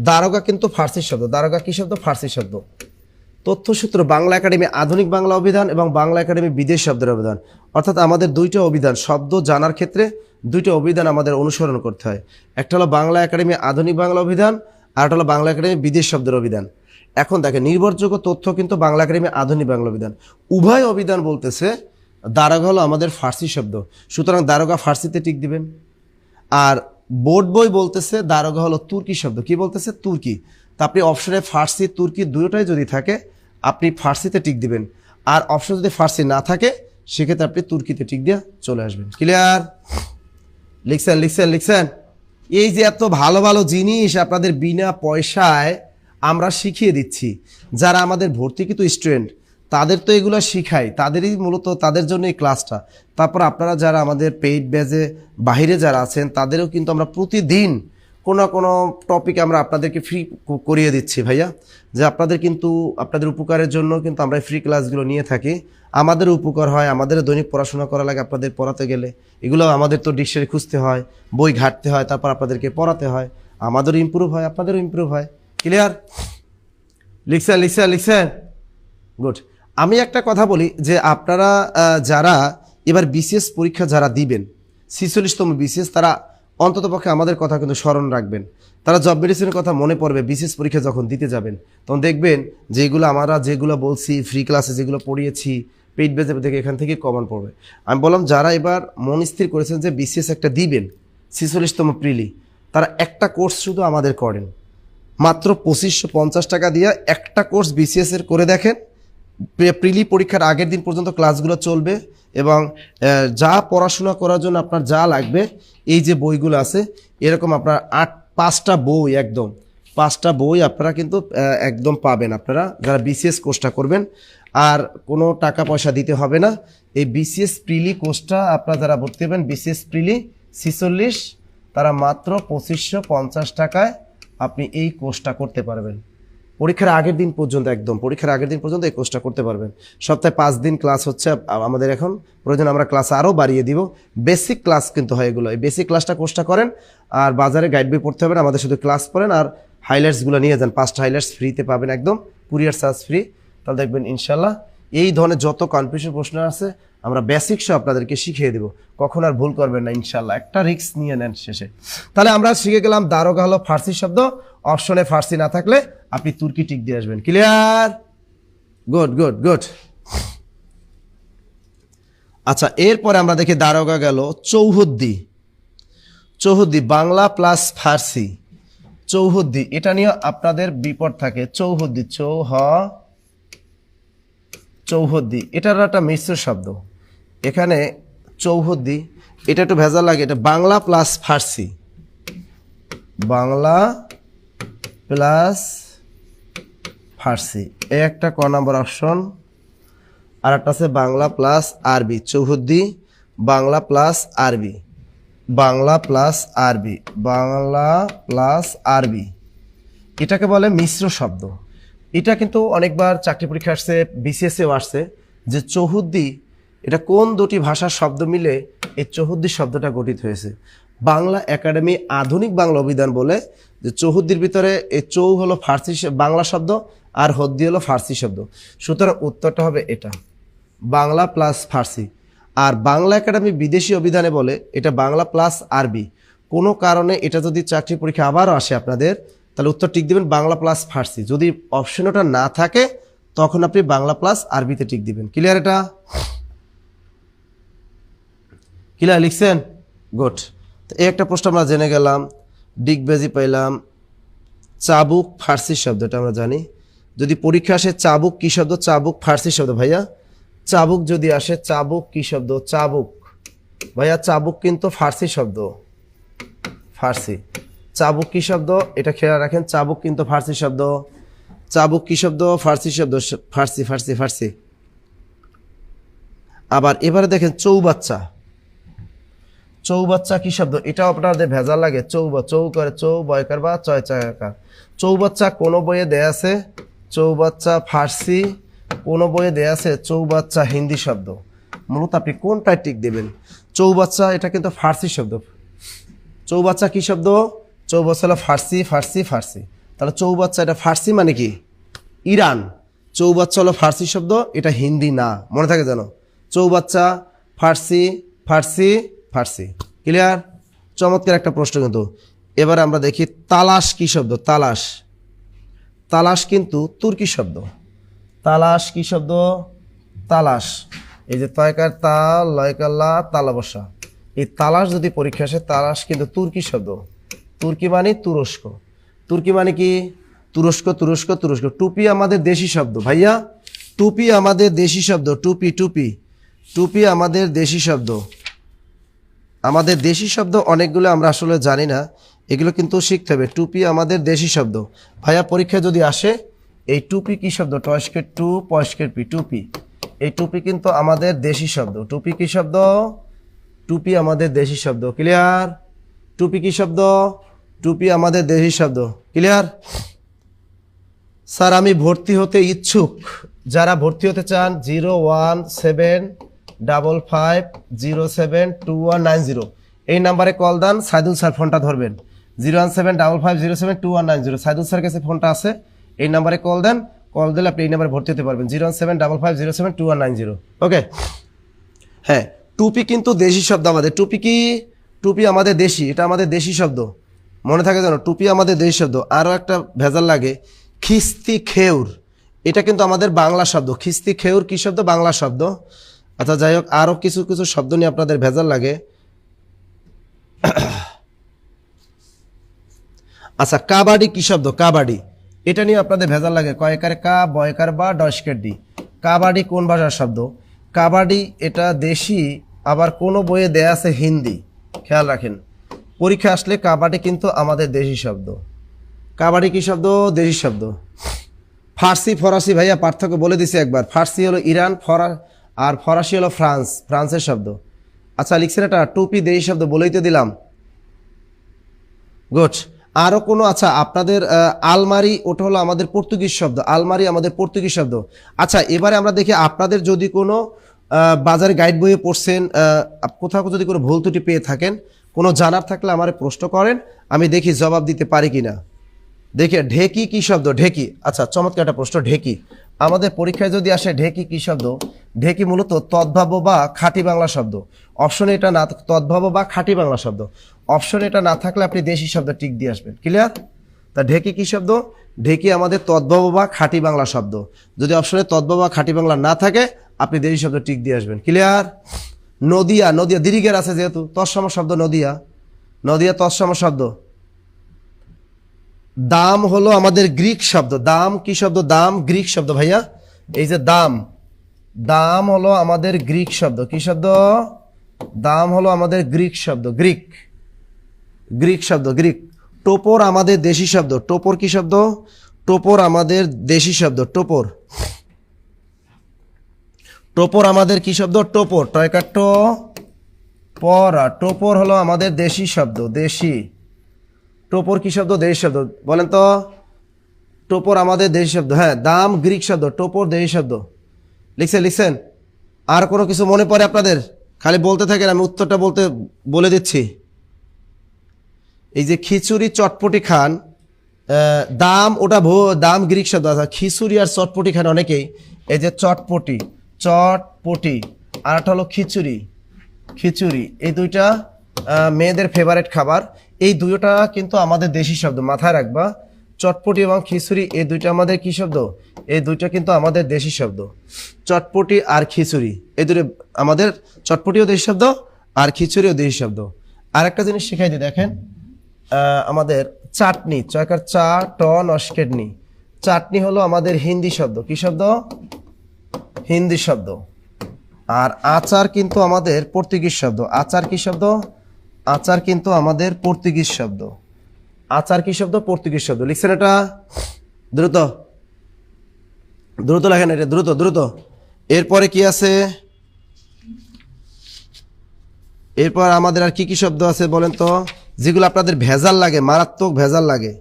দারোগা কিন্তু ফার্সি শব্দ। দারোগা কি শব্দ? ফার্সি শব্দ। তথ্যসূত্র বাংলা একাডেমি আধুনিক বাংলা অভিধান এবং বাংলা একাডেমি বিদেশ শব্দের অভিধান, অর্থাৎ আমাদের দুইটা অভিধান শব্দ জানার ক্ষেত্রে দুইটা অভিধান আমাদের অনুসরণ করতে হয়। একটা হলো বাংলা একাডেমি আধুনিক বাংলা অভিধান, আর একটা হলো বাংলা একাডেমি বিদেশ শব্দের অভিধান। এখন দেখেন নির্ভরযোগ্য তথ্য কিন্তু বাংলা একাডেমি আধুনিক বাংলা অভিধান। উভয় অভিধান বলতেছে দারোগা হলো আমাদের ফার্সি শব্দ, সুতরাং দারোগা ফার্সিতে টিক দিবেন। আর বোর্ড বই বলতেছে দারোগা হলো তুর্কি শব্দ। কি বলতেছে? তুর্কি। তা আপনি অপশনে ফার্সি তুর্কি দুটোটাই যদি থাকে আপনি ফার্সিতে টিক দিবেন, আর অপশন যদি ফার্সি না থাকে সেক্ষেত্রে আপনি তুর্কিতে টিক দিয়ে চলে আসবেন। ক্লিয়ার? লিখছেন লিখছেন লিখছেন? এই যে এত ভালো ভালো জিনিস আপনাদের বিনা পয়সায় আমরা শিখিয়ে দিচ্ছি, যারা আমাদের ভর্তিকৃত স্টুডেন্ট তাদের তো এগুলো শিখাই, তাদেরই মূলত তাদের জন্য এই ক্লাসটা। তারপর আপনারা যারা আমাদের পেইড ব্যাচে বাইরে যারা আছেন তাদেরও কিন্তু আমরা প্রতিদিন কোনো কোনো টপিক আমরা আপনাদেরকে ফ্রি করিয়ে দিচ্ছি ভাইয়া, যে আপনাদের কিন্তু আপনাদের উপকারের জন্য কিন্তু আমরা ফ্রি ক্লাসগুলো নিয়ে থাকি। আমাদের উপকার হয়, আমাদের দৈনিক পড়াশোনা করা লাগে আপনাদের পড়াতে গেলে, এগুলো আমাদের তো ডিকশনারি খুঁজতে হয়, বই ঘাটতে হয়, তারপর আপনাদেরকে পড়াতে হয়, আমাদেরও ইমপ্রুভ হয়, আপনাদেরও ইমপ্রুভ হয়। ক্লিয়ার? লিখছেন লিখছেন লিখছেন? গুড। আমি একটা কথা বলি যে আপনারা যারা এবার বিসিএস পরীক্ষা যারা দিবেন 46তম বিসিএস, তারা অন্ততপক্ষে আমাদের কথা কিন্তু স্মরণ রাখবেন। তারা জব মেডিসিনের কথা মনে পড়বে বিসিএস পরীক্ষা যখন দিতে যাবেন, তখন দেখবেন যেগুলো আমরা যেগুলো বলছি ফ্রি ক্লাসে যেগুলো পড়িয়েছি পেইড বেজে থেকে এখান থেকে কমন পড়বে। আমি বললাম যারা এবার মন স্থির করেছেন যে বিসিএস একটা দিবেন 46তম প্রিলি, তারা একটা কোর্স শুধু আমাদের করেন, মাত্র 2550 টাকা দিয়ে একটা কোর্স বিসিএস এর করে দেখেন। প্রিলি পরীক্ষার আগের দিন পর্যন্ত ক্লাসগুলো চলবে এবং যা পড়াশোনা করার জন্য আপনার যা লাগবে এই যে বইগুলো আছে এরকম আপনার 5টা বই, একদম 5টা বই আপনারা কিন্তু একদম পাবেন আপনারা যারা বিসিএস কোর্সটা করবেন। আর কোনো টাকা পয়সা দিতে হবে না। এই বিসিএস প্রিলি কোর্সটা আপনারা যারা ভর্তি হবেন বিসিএস প্রিলি 46, তারা মাত্র 2550 টাকায় আপনি এই কোর্সটা করতে পারবেন। পরীক্ষার আগের দিন পর্যন্ত, একদম পরীক্ষার আগের দিন পর্যন্ত এই কোর্সটা করতে পারবেন। সপ্তাহে 5 দিন ক্লাস হচ্ছে আমাদের, এখন প্রয়োজন আমরা ক্লাস আরও বাড়িয়ে দিব। বেসিক ক্লাস কিন্তু হয় এগুলো, এই বেসিক ক্লাসটা কোর্সটা করেন আর বাজারে গাইড বই পড়তে হবে না, আমাদের শুধু ক্লাস পড়েন আর হাইলাইটসগুলো নিয়ে যান। 5টা হাইলাইটস ফ্রিতে পাবেন, একদম কুরিয়ার চার্জ ফ্রি। তাহলে দেখবেন ইনশাল্লাহ এই ধরনের যত কনফিউশন প্রশ্ন আছে আমরা বেসিকসও আপনাদেরকে শিখিয়ে দেবো, কখন আর ভুল করবেন না ইনশাল্লাহ। একটা রিস্ক নিয়ে নেন শেষে। তাহলে আমরা শিখে গেলাম দারোগা হলো ফার্সি শব্দ, অপশনে ফার্সি না থাকলে আপনি তুর্কি টিক দিয়ে আসবেন। ক্লিয়ার? Good good good. আচ্ছা, এরপরে আমরা দেখি দারোগা গেল চৌহদ্দি। চৌহদ্দি বাংলা প্লাস ফার্সি। চৌহদ্দি এটা নিয়ে আপনাদের বিপদ থাকে। চৌহদ্দি, চৌহদ্দি এটার একটা মিশ্র শব্দ। এখানে চৌহদ্দি এটা একটু ভেজাল লাগে, এটা বাংলা প্লাস ফার্সি, বাংলা প্লাস ফার্সি, এই একটা ক নম্বর অপশন। আর একটা আছে বাংলা প্লাস আরবি। চৌহদ্দি বাংলা প্লাস আরবি, বাংলা প্লাস আরবি, বাংলা প্লাস আরবি, এটাকে বলে মিশ্র শব্দ। এটা কিন্তু অনেকবার চাকরি পরীক্ষা আসছে, বিসিএসেও আসছে যে চৌহদ্দি এটা কোন দুটি ভাষার শব্দ মিলে এই চৌহদ্দি শব্দটা গঠিত হয়েছে। বাংলা একাডেমি আধুনিক বাংলা অভিধান বলে যে চৌহদ্দির ভিতরে এই চৌ হলো ফার্সি বাংলা শব্দ আর হদ্দি হলো ফার্সি শব্দ। সুতরাং উত্তরটা হবে এটা, বাংলা প্লাস ফার্সি। আর বাংলা একাডেমি বিদেশি অভিধানে বলে এটা বাংলা প্লাস আরবি। কোনো কারণে এটা যদি চাকরি পরীক্ষা আবারও আসে আপনাদের, তাহলে উত্তর টিক দিবেন বাংলা প্লাস ফার্সি। যদি অপশন ওটা না থাকে তখন আপনি বাংলা প্লাস আরবিতে টিক দিবেন। ক্লিয়ার? এটা ক্লিয়ার? লিখছেন? গুড। তো এই একটা প্রশ্ন আমরা জেনে গেলাম, ডিগবাজি পাইলাম। চাবুক ফার্সি শব্দ, এটা আমরা জানি। যদি পরীক্ষা আসে চাবুক কি শব্দ? চাবুক ফার্সি শব্দ ভাইয়া। চাবুক যদি আসে, চাবুক কি শব্দ? চাবুক ভাইয়া, চাবুক কিন্তু ফার্সি শব্দ, ফার্সি। চাবুক কি শব্দ? এটা খেয়াল রাখেন, চাবুক কিন্তু ফার্সি শব্দ। চাবুক কি শব্দ? ফার্সি শব্দ, ফার্সি ফার্সি ফার্সি। আবার এবারে দেখেন চৌবাচ্চা। চৌবাচ্চা কি শব্দ? এটাও আপনাদের ভেজাল লাগে। চৌ করে চৌ, বয়কার বা চয় চয়কার। চৌবাচ্চা কোন বইয়ে দেয়া আছে? চৌবাচ্চা ফার্সি। কোন বইয়ে দেয়া আছে? চৌবাচ্চা হিন্দি শব্দ। মূলত আপনি কোনটায় টিক দেবেন? চৌবাচ্চা এটা কিন্তু ফার্সি শব্দ। চৌবাচ্চা কি শব্দ? চৌবাচ্চা হলো ফার্সি ফার্সি ফার্সি। তাহলে চৌবাচ্চা এটা ফার্সি মানে কি? ইরান। চৌবাচ্চা হলো ফার্সি শব্দ, এটা হিন্দি না, মনে থাকে জানো। চৌবাচ্চা ফার্সি ফার্সি ফার্সি। ক্লিয়ার? চমৎকার একটা প্রশ্ন কিন্তু। এবার আমরা দেখি তালাশ কি শব্দ? তালাশ। তালাশ কিন্তু তুর্কি শব্দ। তালাশ কি শব্দ? তালাশ। এই যে তয়কার তা, লয়কাল্লা, তালা বসা। এই তালাশ যদি পরীক্ষা আসে, তালাশ কিন্তু তুর্কি শব্দ। তুর্কি মানে তুরস্ক। তুর্কি মানে কি? তুরস্ক তুরস্ক তুরস্ক। টুপি আমাদের দেশি শব্দ ভাইয়া। টুপি আমাদের দেশি শব্দ। টুপি টুপি টুপি আমাদের দেশি শব্দ। আমাদের দেশি শব্দ অনেকগুলো আমরা আসলে জানি না, এগুলো কিন্তু শিখতে হবে। টুপি আমাদের দেশি শব্দ ভাইয়া। পরীক্ষা যদি আসে, এই টুপি কি শব্দ? টস্কের টু, পস্কের পি, টুপি। এই টুপি কিন্তু আমাদের দেশি শব্দ। টুপি কি শব্দ? টুপি আমাদের দেশি শব্দ। ক্লিয়ার? টুপি কি শব্দ? টুপি আমাদের দেশি শব্দ। ক্লিয়ার? স্যার আমি ভর্তি হতে ইচ্ছুক। যারা ভর্তি হতে চান 01755072190 এই নাম্বারে কল দেন। সাইদুল স্যার ফোনটা ধরবেন। 01755072190 সাইদুল স্যার কাছে ফোনটা আছে, এই নাম্বারে কল দেন। কল দিলে আপনি এই নাম্বারে ভর্তি হতে পারবেন। 01755072190। ওকে। হ্যাঁ, টুপি কিন্তু দেশি শব্দ আমাদের। টুপি কি? টুপি আমাদের দেশি, এটা আমাদের দেশি শব্দ, মনে থাকে জানো। টুপি আমাদের দেশি শব্দ। আরও একটা ভেজাল লাগে, খিস্তি খেউর, এটা কিন্তু আমাদের বাংলা শব্দ। খিস্তি খেউর কি শব্দ? বাংলা শব্দ। আচ্ছা যাই হোক, আরও কিছু কিছু শব্দ নিয়ে আপনাদের ভেজাল লাগে। আচ্ছা, কাবাডি কি শব্দ? কাবাডি, এটা নিয়ে আপনাদের ভেজাল লাগে। কয়কার কা, বয়কার বা, ডস্কের ডি। কাবাডি কোন ভাষার শব্দ? কাবাডি এটা দেশি, আবার কোনো বইয়ে দেয়া আছে হিন্দি। খেয়াল রাখেন, পরীক্ষা আসলে কাবাডি কিন্তু আমাদের দেশি শব্দ। কাবাডি কি শব্দ? দেশি শব্দ। ফার্সি ফরাসি ভাইয়া পার্থক্য বলে দিছি একবার। ফার্সি হলো ইরান, আর ফরাসি হলো ফ্রান্স, ফ্রান্সের শব্দ। আচ্ছা লিখছেন এটা, টুপি দেশি শব্দ বলেই তো দিলাম। গুড। আরও কোনো? আচ্ছা আপনাদের আলমারি, ওটা হলো আমাদের পর্তুগিজ শব্দ। আলমারি আমাদের পর্তুগিজ শব্দ। আচ্ছা এবারে আমরা দেখি আপনাদের যদি কোনো বাজারে গাইড বইয়ে পড়ছেন, কোথাও যদি কোনো ভুল ত্রুটি পেয়ে থাকেন, কোনো জানার থাকলে আমার প্রশ্ন করেন, আমি দেখি জবাব দিতে পারি কিনা। দেখে ঢেকি কি শব্দ? ঢেকি। আচ্ছা চমৎকার একটা প্রশ্ন। ঢেকি আমাদের পরীক্ষায় যদি আসে, ঢেকি কি শব্দ? ঢেকি মূলত তদ্ভাব্য বা খাঁটি বাংলা শব্দ। অপশনে এটা না, তদ্ভাব্য বা খাঁটি বাংলা শব্দ। অপশনে এটা না থাকলে আপনি দেশি শব্দ টিক দিয়ে আসবেন। ক্লিয়ার? তা ঢেকি কি শব্দ? ঢেকি আমাদের তদ্ভাব্য বা খাঁটি বাংলা শব্দ। যদি অপশনে তদ্ভাব্য বা খাঁটি বাংলা না থাকে, আপনি দেশি শব্দ টিক দিয়ে আসবেন। ক্লিয়ার? নদিয়া, নদিয়া দীর্ঘের আছে যেহেতু, তৎসম শব্দ নদিয়া। নদিয়া তৎসম শব্দ। দাম হলো আমাদের গ্রিক শব্দ। দাম কি শব্দ? দাম গ্রিক শব্দ ভাইয়া। এই যে দাম, দাম হলো আমাদের গ্রিক শব্দ। কি শব্দ? দাম হলো আমাদের গ্রিক শব্দ। গ্রিক, গ্রিক শব্দ, গ্রিক। টোপর আমাদের দেশি শব্দ। টোপর কি শব্দ? টোপর আমাদের দেশি শব্দ। টোপর, টোপর আমাদের কি শব্দ? টোপর। টয়কাট পরা, টোপর হলো আমাদের দেশি শব্দ। দেশি। টোপর কি শব্দ? দেশি শব্দ। বলেন তো, টোপর আমাদের দেশি শব্দ। হ্যাঁ, দাম গ্রিক শব্দ, টোপর দেশি শব্দ। লিখছেন? লিখছেন? আর কোনো কিছু মনে পড়ে আপনাদের? খালি বলতে থাকেন, আমি উত্তরটা বলে দিচ্ছি। এই যে খিচুড়ি চটপটি খান, দাম ওটা দাম গ্রিক শব্দ। আছে খিচুড়ি আর চটপটি খান অনেকেই। এই যে চটপটি, চটপটি, আর একটা হলো খিচুড়ি, খিচুড়ি। এই দুইটা মেয়েদের ফেভারিট খাবার। এই দুইটা কিন্তু আমাদের দেশি শব্দ, মাথায় রাখবা। চটপটি এবং খিচুড়ি, এই দুইটা আমাদের কি শব্দ? এই দুইটা কিন্তু আমাদের দেশি শব্দ। চটপটি আর খিচুড়ি, এই দুটো আমাদের, চটপটিও দেশি শব্দ আর খিচুড়িও দেশি শব্দ। আরেকটা জিনিস শিখাই দিই, দেখেন আমাদের চাটনি, চয়কার চা ট নস্কেটনি, চাটনি হলো আমাদের হিন্দি শব্দ। কি শব্দ? হিন্দি শব্দ। আর আচার কিন্তু আমাদের পর্তুগিজ শব্দ। আচার কি শব্দ? আচার কিন্তু আমাদের পর্তুগিজ শব্দ। আচার কি শব্দ? পর্তুগিজ শব্দ। লিখছেন এটা? দ্রুত দ্রুত লেখেন এটা, দ্রুত দ্রুত। এরপরে কি আছে? এরপর আমাদের আর কি কি শব্দ আছে বলেন তো, যেগুলো আপনাদের ভেজাল লাগে, মারাত্মক ভেজাল লাগে?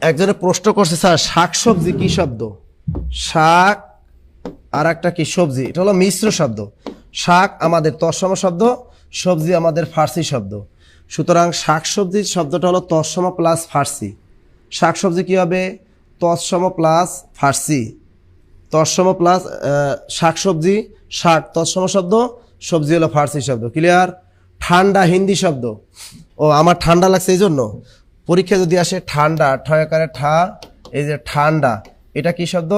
একজনে প্রশ্ন করছে, স্যার শাকসবজি কি শব্দ? শাক আর একটা কি সবজি, এটা হলো মিশ্র শব্দ। শাক আমাদের তৎসম শব্দ, সবজি আমাদের ফার্সি শব্দ। সুতরাং শাকসবজির শব্দটা হলো তৎসম প্লাস ফার্সি। শাকসবজি কি হবে? তৎসম প্লাস ফার্সি। তৎসম প্লাস শাকসবজি, শাক তৎসম শব্দ, সবজি হলো ফার্সি শব্দ। ক্লিয়ার? ঠান্ডা হিন্দি শব্দ। ও আমার ঠান্ডা লাগছে এই জন্য পরীক্ষা যদি আসে ঠান্ডা, ঠয়াকারে ঠা, এই যে ঠান্ডা, এটা কি শব্দ?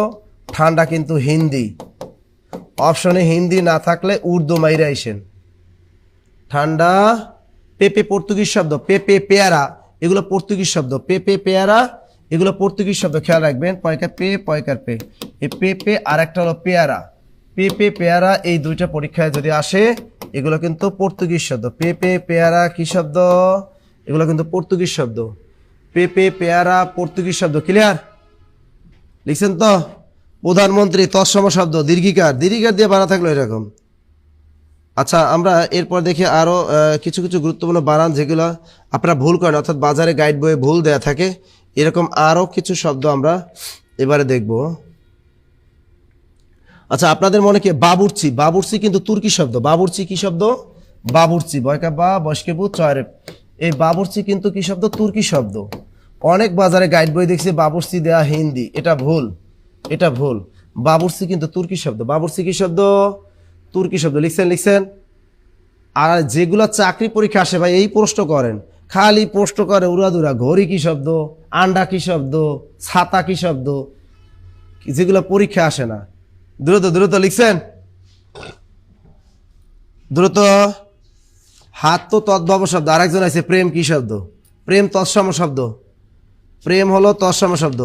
ঠান্ডা কিন্তু হিন্দি। অপশনে হিন্দি না থাকলে উর্দু মাইরা আইসেন। ঠান্ডা। পেপে পর্তুগিজ শব্দ, পেপে পেয়ারা, এগুলো পর্তুগিজ শব্দ। পেপে পেয়ারা এগুলো পর্তুগিজ শব্দ, খেয়াল রাখবেন। পয়কার পে, পয়কার পে, এই পেপে আর একটা হলো পেয়ারা। পেপে পেয়ারা এই দুইটা পরীক্ষায় যদি আসে, এগুলো কিন্তু পর্তুগিজ শব্দ। পেপে পেয়ারা কি শব্দ? এগুলো কিন্তু পর্তুগিজ শব্দ। পেপে পেয়ারা পর্তুগিজ শব্দ। ক্লিয়ার? লিখছেন তো? প্রধানমন্ত্রী তৎসম শব্দ, দীর্ঘিকার, দীর্ঘিকার দিয়ে বানা থাকলো এরকম। আচ্ছা, আমরা এরপর দেখি আরো কিছু কিছু গুরুত্বপূর্ণ বানান যেগুলো আপনারা ভুল করেন, অর্থাৎ বাজারে গাইড বইয়ে ভুল দেয়া থাকে। এরকম আরো কিছু শব্দ আমরা এবারে দেখব। আচ্ছা, আপনাদের মনে কি বাবুর্চি? বাবুর্চি কিন্তু তুর্কি শব্দ। বাবুর্চি কি শব্দ? বাবুর্চি, বয়কা বা বয়স্কেবু চয়রে, এই বাবুর্চি কিন্তু কি শব্দ? তুর্কি শব্দ। অনেক বাজারে গাইড বই দেখছি বাবুর্চি দেয়া হিন্দি, এটা ভুল, এটা ভুল। বাবুর্চি কিন্তু তুর্কি শব্দ। বাবুর্চি কি শব্দ? তুর্কি শব্দ। লিখছেন? লিখছেন? আর যেগুলা চাকরি পরীক্ষা আসে ভাই এই প্রশ্ন করেন, খালি প্রশ্ন করে উড়াদুরা, ঘড়ি কি শব্দ, আন্ডা কি শব্দ, ছাতা কি শব্দ, যেগুলো পরীক্ষা আসে না। দ্রুত দ্রুত লিখছেন, দ্রুত। হাত তো তদ্ভব শব্দ। আরেকজন আছে, প্রেম কি শব্দ? প্রেম তৎসম শব্দ। প্রেম হলো তৎসম শব্দ।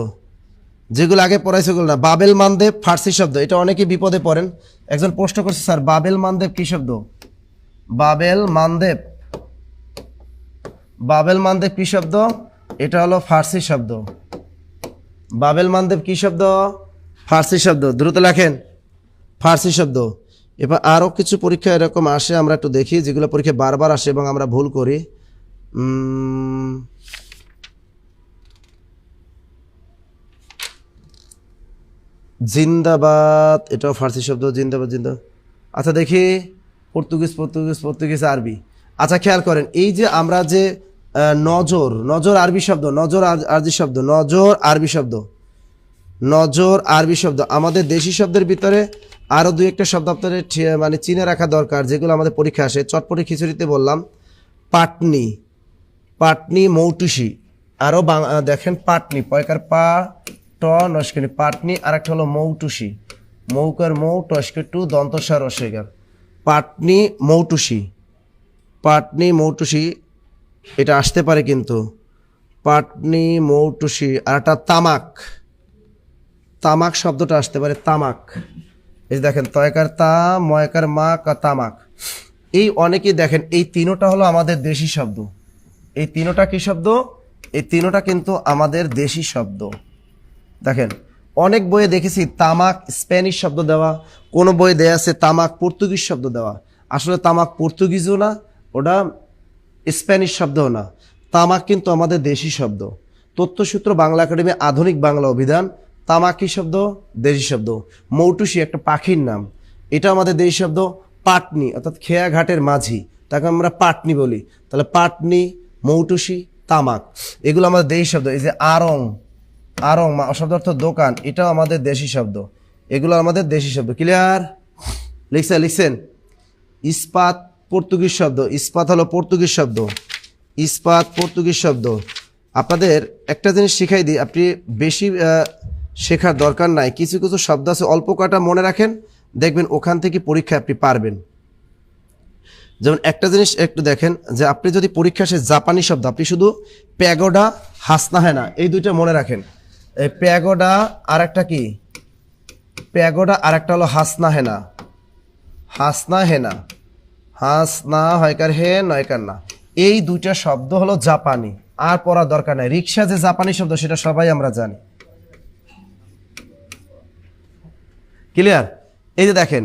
যেগুলো আগে পড়াইছে ওগুলো না। বাবেল মানদেব ফার্সি শব্দ, এটা অনেকে বিপদে পড়েন। একজন প্রশ্ন করছে, স্যার বাবেল মানদেব কি শব্দ? বাবেল মানদেব, বাবেল মানদেব কি শব্দ? এটা হলো ফার্সি শব্দ। বাবেল মানদেব কি শব্দ? ফার্সি শব্দ। দ্রুত লেখেন, ফার্সি শব্দ। এবার আরো কিছু পরীক্ষা এরকম আসে, আমরা একটু দেখি যেগুলো পরীক্ষা বারবার আসে এবং আমরা ভুল করি। জিন্দাবাদ, এটাও ফার্সি শব্দ। জিন্দাবাদ, জিন্দাবাদ। আচ্ছা দেখি, পর্তুগিজ, পর্তুগিজ, পর্তুগিজ, আরবি। আচ্ছা খেয়াল করেন, এই যে আমরা যে নজর, নজর আরবি শব্দ, নজর আরবি শব্দ, নজর আরবি শব্দ, নজর আরবি শব্দ। আমাদের দেশি শব্দের ভিতরে আরো দুই একটা শব্দ আপনাদের মানে চিনে রাখা দরকার, যেগুলো আমাদের পরীক্ষা আসে। চটপটি খিচুড়িতে বললাম পাটনি, পাটনি মৌটুসি। আরো দেখেন পাটনি, পয়কার পা ট নস্কেনি, পাটনি। আর একটা হলো মৌটুসি, মৌকার মৌ টস্কে টু দন্তসার রসেগার, পাটনি মৌটুসি, পাটনি মৌটুসি। এটা আসতে পারে কিন্তু, পাটনি মৌটুসি। আর একটা তামাক, তামাক শব্দটা আসতে পারে, তামাক। এই দেখেন, তয়কার তা, ময়কার মা, তামাক। এই অনেকেই দেখেন, এই তিনোটা হলো আমাদের দেশি শব্দ। এই তিনোটা কি শব্দ? এই তিনোটা কিন্তু আমাদের দেশি শব্দ। দেখেন, অনেক বইয়ে দেখেছি তামাক স্প্যানিশ শব্দ দেওয়া, কোনো বইয়ে দেয়া আছে তামাক পর্তুগিজ শব্দ দেওয়া। আসলে তামাক পর্তুগিজও না, ওটা স্প্যানিশ শব্দও না। তামাক কিন্তু আমাদের দেশি শব্দ। তথ্যসূত্র বাংলা একাডেমি আধুনিক বাংলা অভিধান, তামাক কি শব্দ? দেশি শব্দ। মৌটুসি একটা পাখির নাম, এটা আমাদের দেশি শব্দ। পাটনি অর্থাৎ খেয়া ঘাটের মাঝি, তাকে আমরা পাটনি বলি। তাহলে পাটনি, মৌটুসি, তামাক, এগুলো আমাদের দেশি শব্দ। এই যে আরং, আরং শব্দ অর্থ দোকান, এটাও আমাদের দেশি শব্দ। এগুলো আমাদের দেশি শব্দ। ক্লিয়ার? লিখছেন? লিখছেন? ইস্পাত পর্তুগিজ শব্দ, ইস্পাত হলো পর্তুগিজ শব্দ, ইস্পাত পর্তুগিজ শব্দ। আপনাদের একটা জিনিস শিখাই দিই, আপনি বেশি শেখার দরকার নাই, কিছু কিছু শব্দ আছে অল্প কটা মনে রাখেন, দেখবেন ওখান থেকে পরীক্ষায় আপনি পারবেন। যেমন একটা জিনিস একটু দেখেন, যে আপনি যদি পরীক্ষা সে জাপানি শব্দ, আপনি শুধু প্যাগোডা হাসনা হেনা এই দুইটা মনে রাখেন। এই প্যাগোডা আর একটা কি, প্যাগোডা আর একটা হলো হাসনা হেনা, হাসনা হেনা, হাসনা হয়কার হে নয়কার না, এই দুইটা শব্দ হলো জাপানি, আর পড়ার দরকার নাই। রিক্সা যে জাপানি শব্দ সেটা সবাই আমরা জানি। ক্লিয়ার? এই যে দেখেন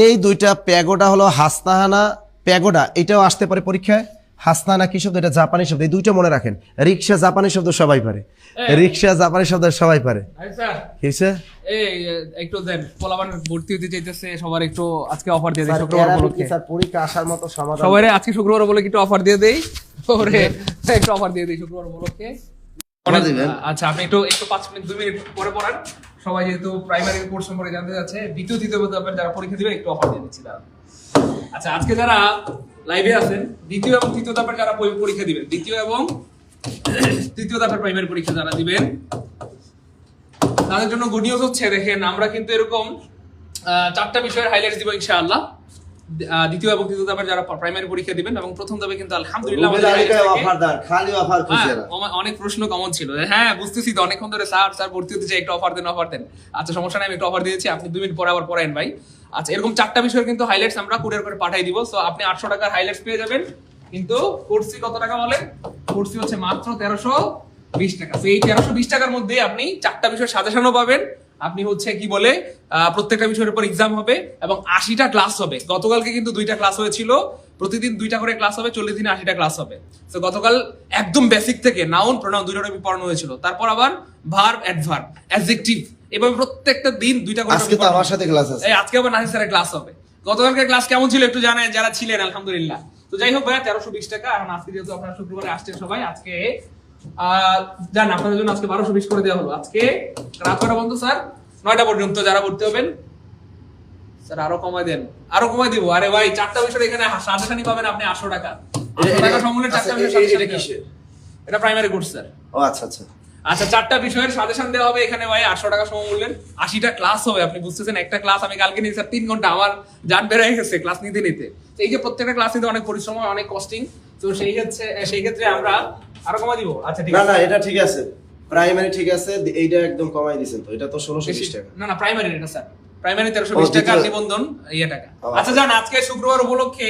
এই দুইটা প্যাগোডা হলো হাসনাহানা, প্যাগোডা এটাও আসতে পারে পরীক্ষায়, হাসনাহানা কি শব্দ, এটা জাপানি শব্দ, এই দুইটা মনে রাখেন। রিক্সা জাপানি শব্দ সবাই পারে, রিক্সা জাপানি শব্দ সবাই পারে। একটু দেন, পোলাপান ভর্তি হতে চাইতেছে, সবার একটু আজকে অফার দিয়ে দেই শুক্রবার উপলক্ষে। স্যার পরীক্ষা আসার মতো সমাধান সবাই আজকে শুক্রবার উপলক্ষে একটু অফার দিয়ে দেই, ওরে একটু অফার দিয়ে দেই শুক্রবার উপলক্ষে। আচ্ছা আপনি একটু 5 মিনিট 2 মিনিট পরে পড়ান। সবাই যেহেতু প্রাইমারি কোর্স সম্পর্কে জানতে যাচ্ছে, দ্বিতীয় তৃতীয় ধাপের যারা পরীক্ষা দিবে একটু অফার দিয়ে দিচ্ছি তারা। আচ্ছা আজকে যারা লাইভে আছেন, দ্বিতীয় এবং তৃতীয় ধাপের যারা পরীক্ষা দিবেন, দ্বিতীয় এবং তৃতীয় ধাপের প্রাইমারি পরীক্ষা যারা দিবেন, তাদের জন্য গুড নিউজ হচ্ছে, দেখেন আমরা কিন্তু এরকম 4টা বিষয়ের হাইলাইট দিব ইনশাআল্লাহ। দ্বিতীয় এবং তৃতীয় ধাপের যারা প্রাইমারি পরীক্ষা দিবেন, এবং প্রথম ধাপে কিন্তু আলহামদুলিল্লাহ অনেক প্রশ্ন কমন ছিল। হ্যাঁ বুঝতেছি তো, অনেকক্ষণ ধরে স্যার ভর্তি হতে চাই, একটু অফার দেন অফার দেন। আচ্ছা সমস্যা নাই, আমি একটু অফার দিয়েছি, আপনি 2 মিনিট পরে আবার পড়ায়েন ভাই। আচ্ছা এরকম 4টা বিষয়ের কিন্তু হাইলাইটস আমরা কুরিয়ার করে পাঠিয়ে দিব। সো আপনি 800 টাকার হাইলাইটস পেয়ে যাবেন, কিন্তু কোর্স ফি কত টাকা বলেন? কোর্স ফি হচ্ছে মাত্র 1320 টাকা। তো এই 1320 টাকার মধ্যে আপনি 4টা বিষয় সাজেশনও পাবেন, আপনি হচ্ছে কি বলে প্রত্যেকটা বিষয়ের উপর এক্সাম হবে, এবং 80টা ক্লাস হবে। গতকালকে কিন্তু 2টা ক্লাস হয়েছিল, প্রতিদিন 2টা করে ক্লাস হবে, 40 দিনে 80টা ক্লাস হবে। তো গতকাল একদম বেসিক থেকে নাউন প্রোনাউন দুইটা টপিক পড়ানো হয়েছিল, তারপর আবার ভার্ব অ্যাডভার্ব অ্যাডজেক্টিভ, এভাবে প্রত্যেকটা দিন 2টা করে। আজকে তো আমার সাথে ক্লাস আছে, আজকে আবার নাহিদ স্যারের ক্লাস হবে। গতকালকে ক্লাস কেমন ছিল একটু জানেন যারা ছিলেন? আলহামদুলিল্লাহ। তো যাই হোক ভাইয়া 1320 টাকা। এখন আজকে যেহেতু আপনারা শুক্রবারে আসছেন সবাই, আজকে জান আপনাদের জন্য আজকে 1220 করে দেওয়া হলো। আজকে রাত কটা বন্ধু স্যার? 9টা পর্যন্ত যারা ভর্তি হবেন। স্যার আরো কমাই দেন, আরো কমাই দিব। আরে ভাই 4টা বিষয় এখানে সাজেশনই পাবেন আপনি 800 টাকা। 800 টাকা সমূলের 4টা বিষয়। এটা কিসের? এটা প্রাইমারি কোর্স স্যার। ও আচ্ছা আচ্ছা। আচ্ছা 4টা বিষয়ের সাজেশন দেওয়া হবে এখানে ভাই 800 টাকা সমমূল্যের। 80টা ক্লাস হবে, আপনি বুঝতেছেন? একটা ক্লাস আমি কালকে নিয়েছি স্যার 3 ঘন্টা, আমার জান বের হয়ে গেছে ক্লাস নিতে নিতে। তো এই যে প্রত্যেকটা ক্লাস নিতে অনেক পরিশ্রম হয়, অনেক কস্টিং। তো সেই ক্ষেত্রে আমরা আরো কমাই দিব। আচ্ছা ঠিক আছে, না এটা ঠিক আছে, প্রাইমারি ঠিক আছে, এইটা একদম কমাই দিয়েছেন তো, এটা তো 1620 টাকা। না প্রাইমারি এটা স্যার, প্রাইমারি 1320 টাকা, নিবন্ধন টাকা। আচ্ছা জান আজকে শুক্রবার উপলক্ষে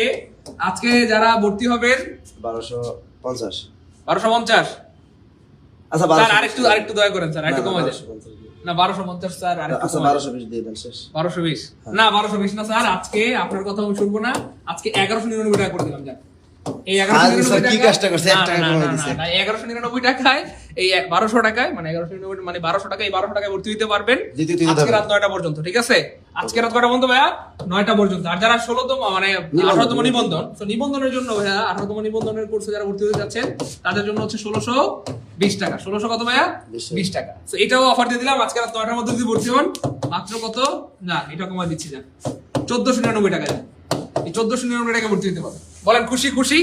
আজকে যারা ভর্তি হবেন 1250। 1250। আচ্ছা স্যার আরেকটু দয়া করেন স্যার, আরেকটু কমাই দেন না। 1250 স্যার, আরেকটু আচ্ছা 1220 দিয়ে দেন শেষ। 1220 না 1220 না স্যার, আজকে আপনার কথা আমি শুনবো না। আজকে 1199 টাকা করে দিলাম জান। এই 1199 টাকা কি কাজটা করছে? 1 টাকা কমাই দিয়েছে না। 1199 টাকায় এই 1200 টাকায় মানে 1199 মানে 1200 টাকা, এই 1200 টাকায় ভর্তি হতে পারবেন আজকে রাত 9টা পর্যন্ত। ঠিক আছে, আজকে রাত কটা পর্যন্ত ভাইয়া? 9টা পর্যন্ত। আর যারা 16তম মানে 18তম নিবন্ধন, তো নিবন্ধনের জন্য ভাইয়া 18তম নিবন্ধনের কোর্সে যারা ভর্তি হতে যাচ্ছেন তাদের জন্য হচ্ছে 1620 টাকা। 1600 কত ভাইয়া? 20 টাকা। তো এটাও অফার দিয়ে দিলাম, আজকে রাত 9টার মধ্যে যদি ভর্তি হন মাত্র কত না, এটা কমাই দিচ্ছি জান 1499 টাকা। এই 1499 টাকা ভর্তি হতে পারবেন। বলেন খুশি খুশি?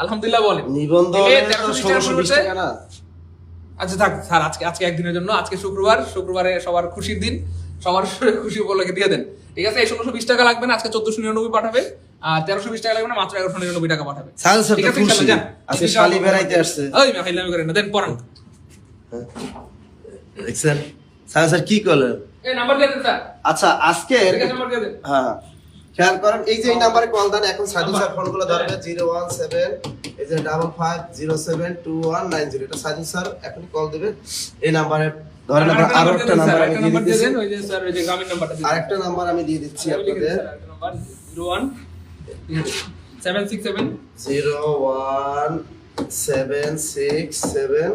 আলহামদুলিল্লাহ বলেন। নিবন্ধনে 1620 টাকা না? আচ্ছা থাক স্যার, আজকে একদিনের জন্য, আজকে শুক্রবারে সবার খুশির দিন, সবার খুশি উপলক্ষে দিয়ে দেন। ঠিক আছে, এই 1620 টাকা লাগবে না, আজকে 1499 পাঠাবে। আর 1320 টাকা লাগবে না, মাত্র 1199 টাকা পাঠাবে। ঠিক আছে ইনশাআল্লাহ জান। আজকে শালি বেরাইতে আসছে। ওই ফাইলামি করেন না, দেন পড়ান। দেখছেন স্যার কি করলেন? এই নাম্বার দিয়ে দেন স্যার। আচ্ছা আজকে নাম্বার দিয়ে দেন। হ্যাঁ খেয়াল করেন, এই যে এই নাম্বারে কল দেন, এখন সাইদুল স্যার ফোনগুলো ধরবে 017 এই যে 55072190, এটা সাইদুল স্যার এখনই কল দিবেন। এই নাম্বারে ধরেন আপনারা আরো একটা নাম্বার আমি দিয়ে দিচ্ছি, ওই যে স্যার ওই যে গ্রামীণ নাম্বারটা দিন। আরেকটা নাম্বার আমি দিয়ে দিচ্ছি আপনাদের, নাম্বার 01767 01767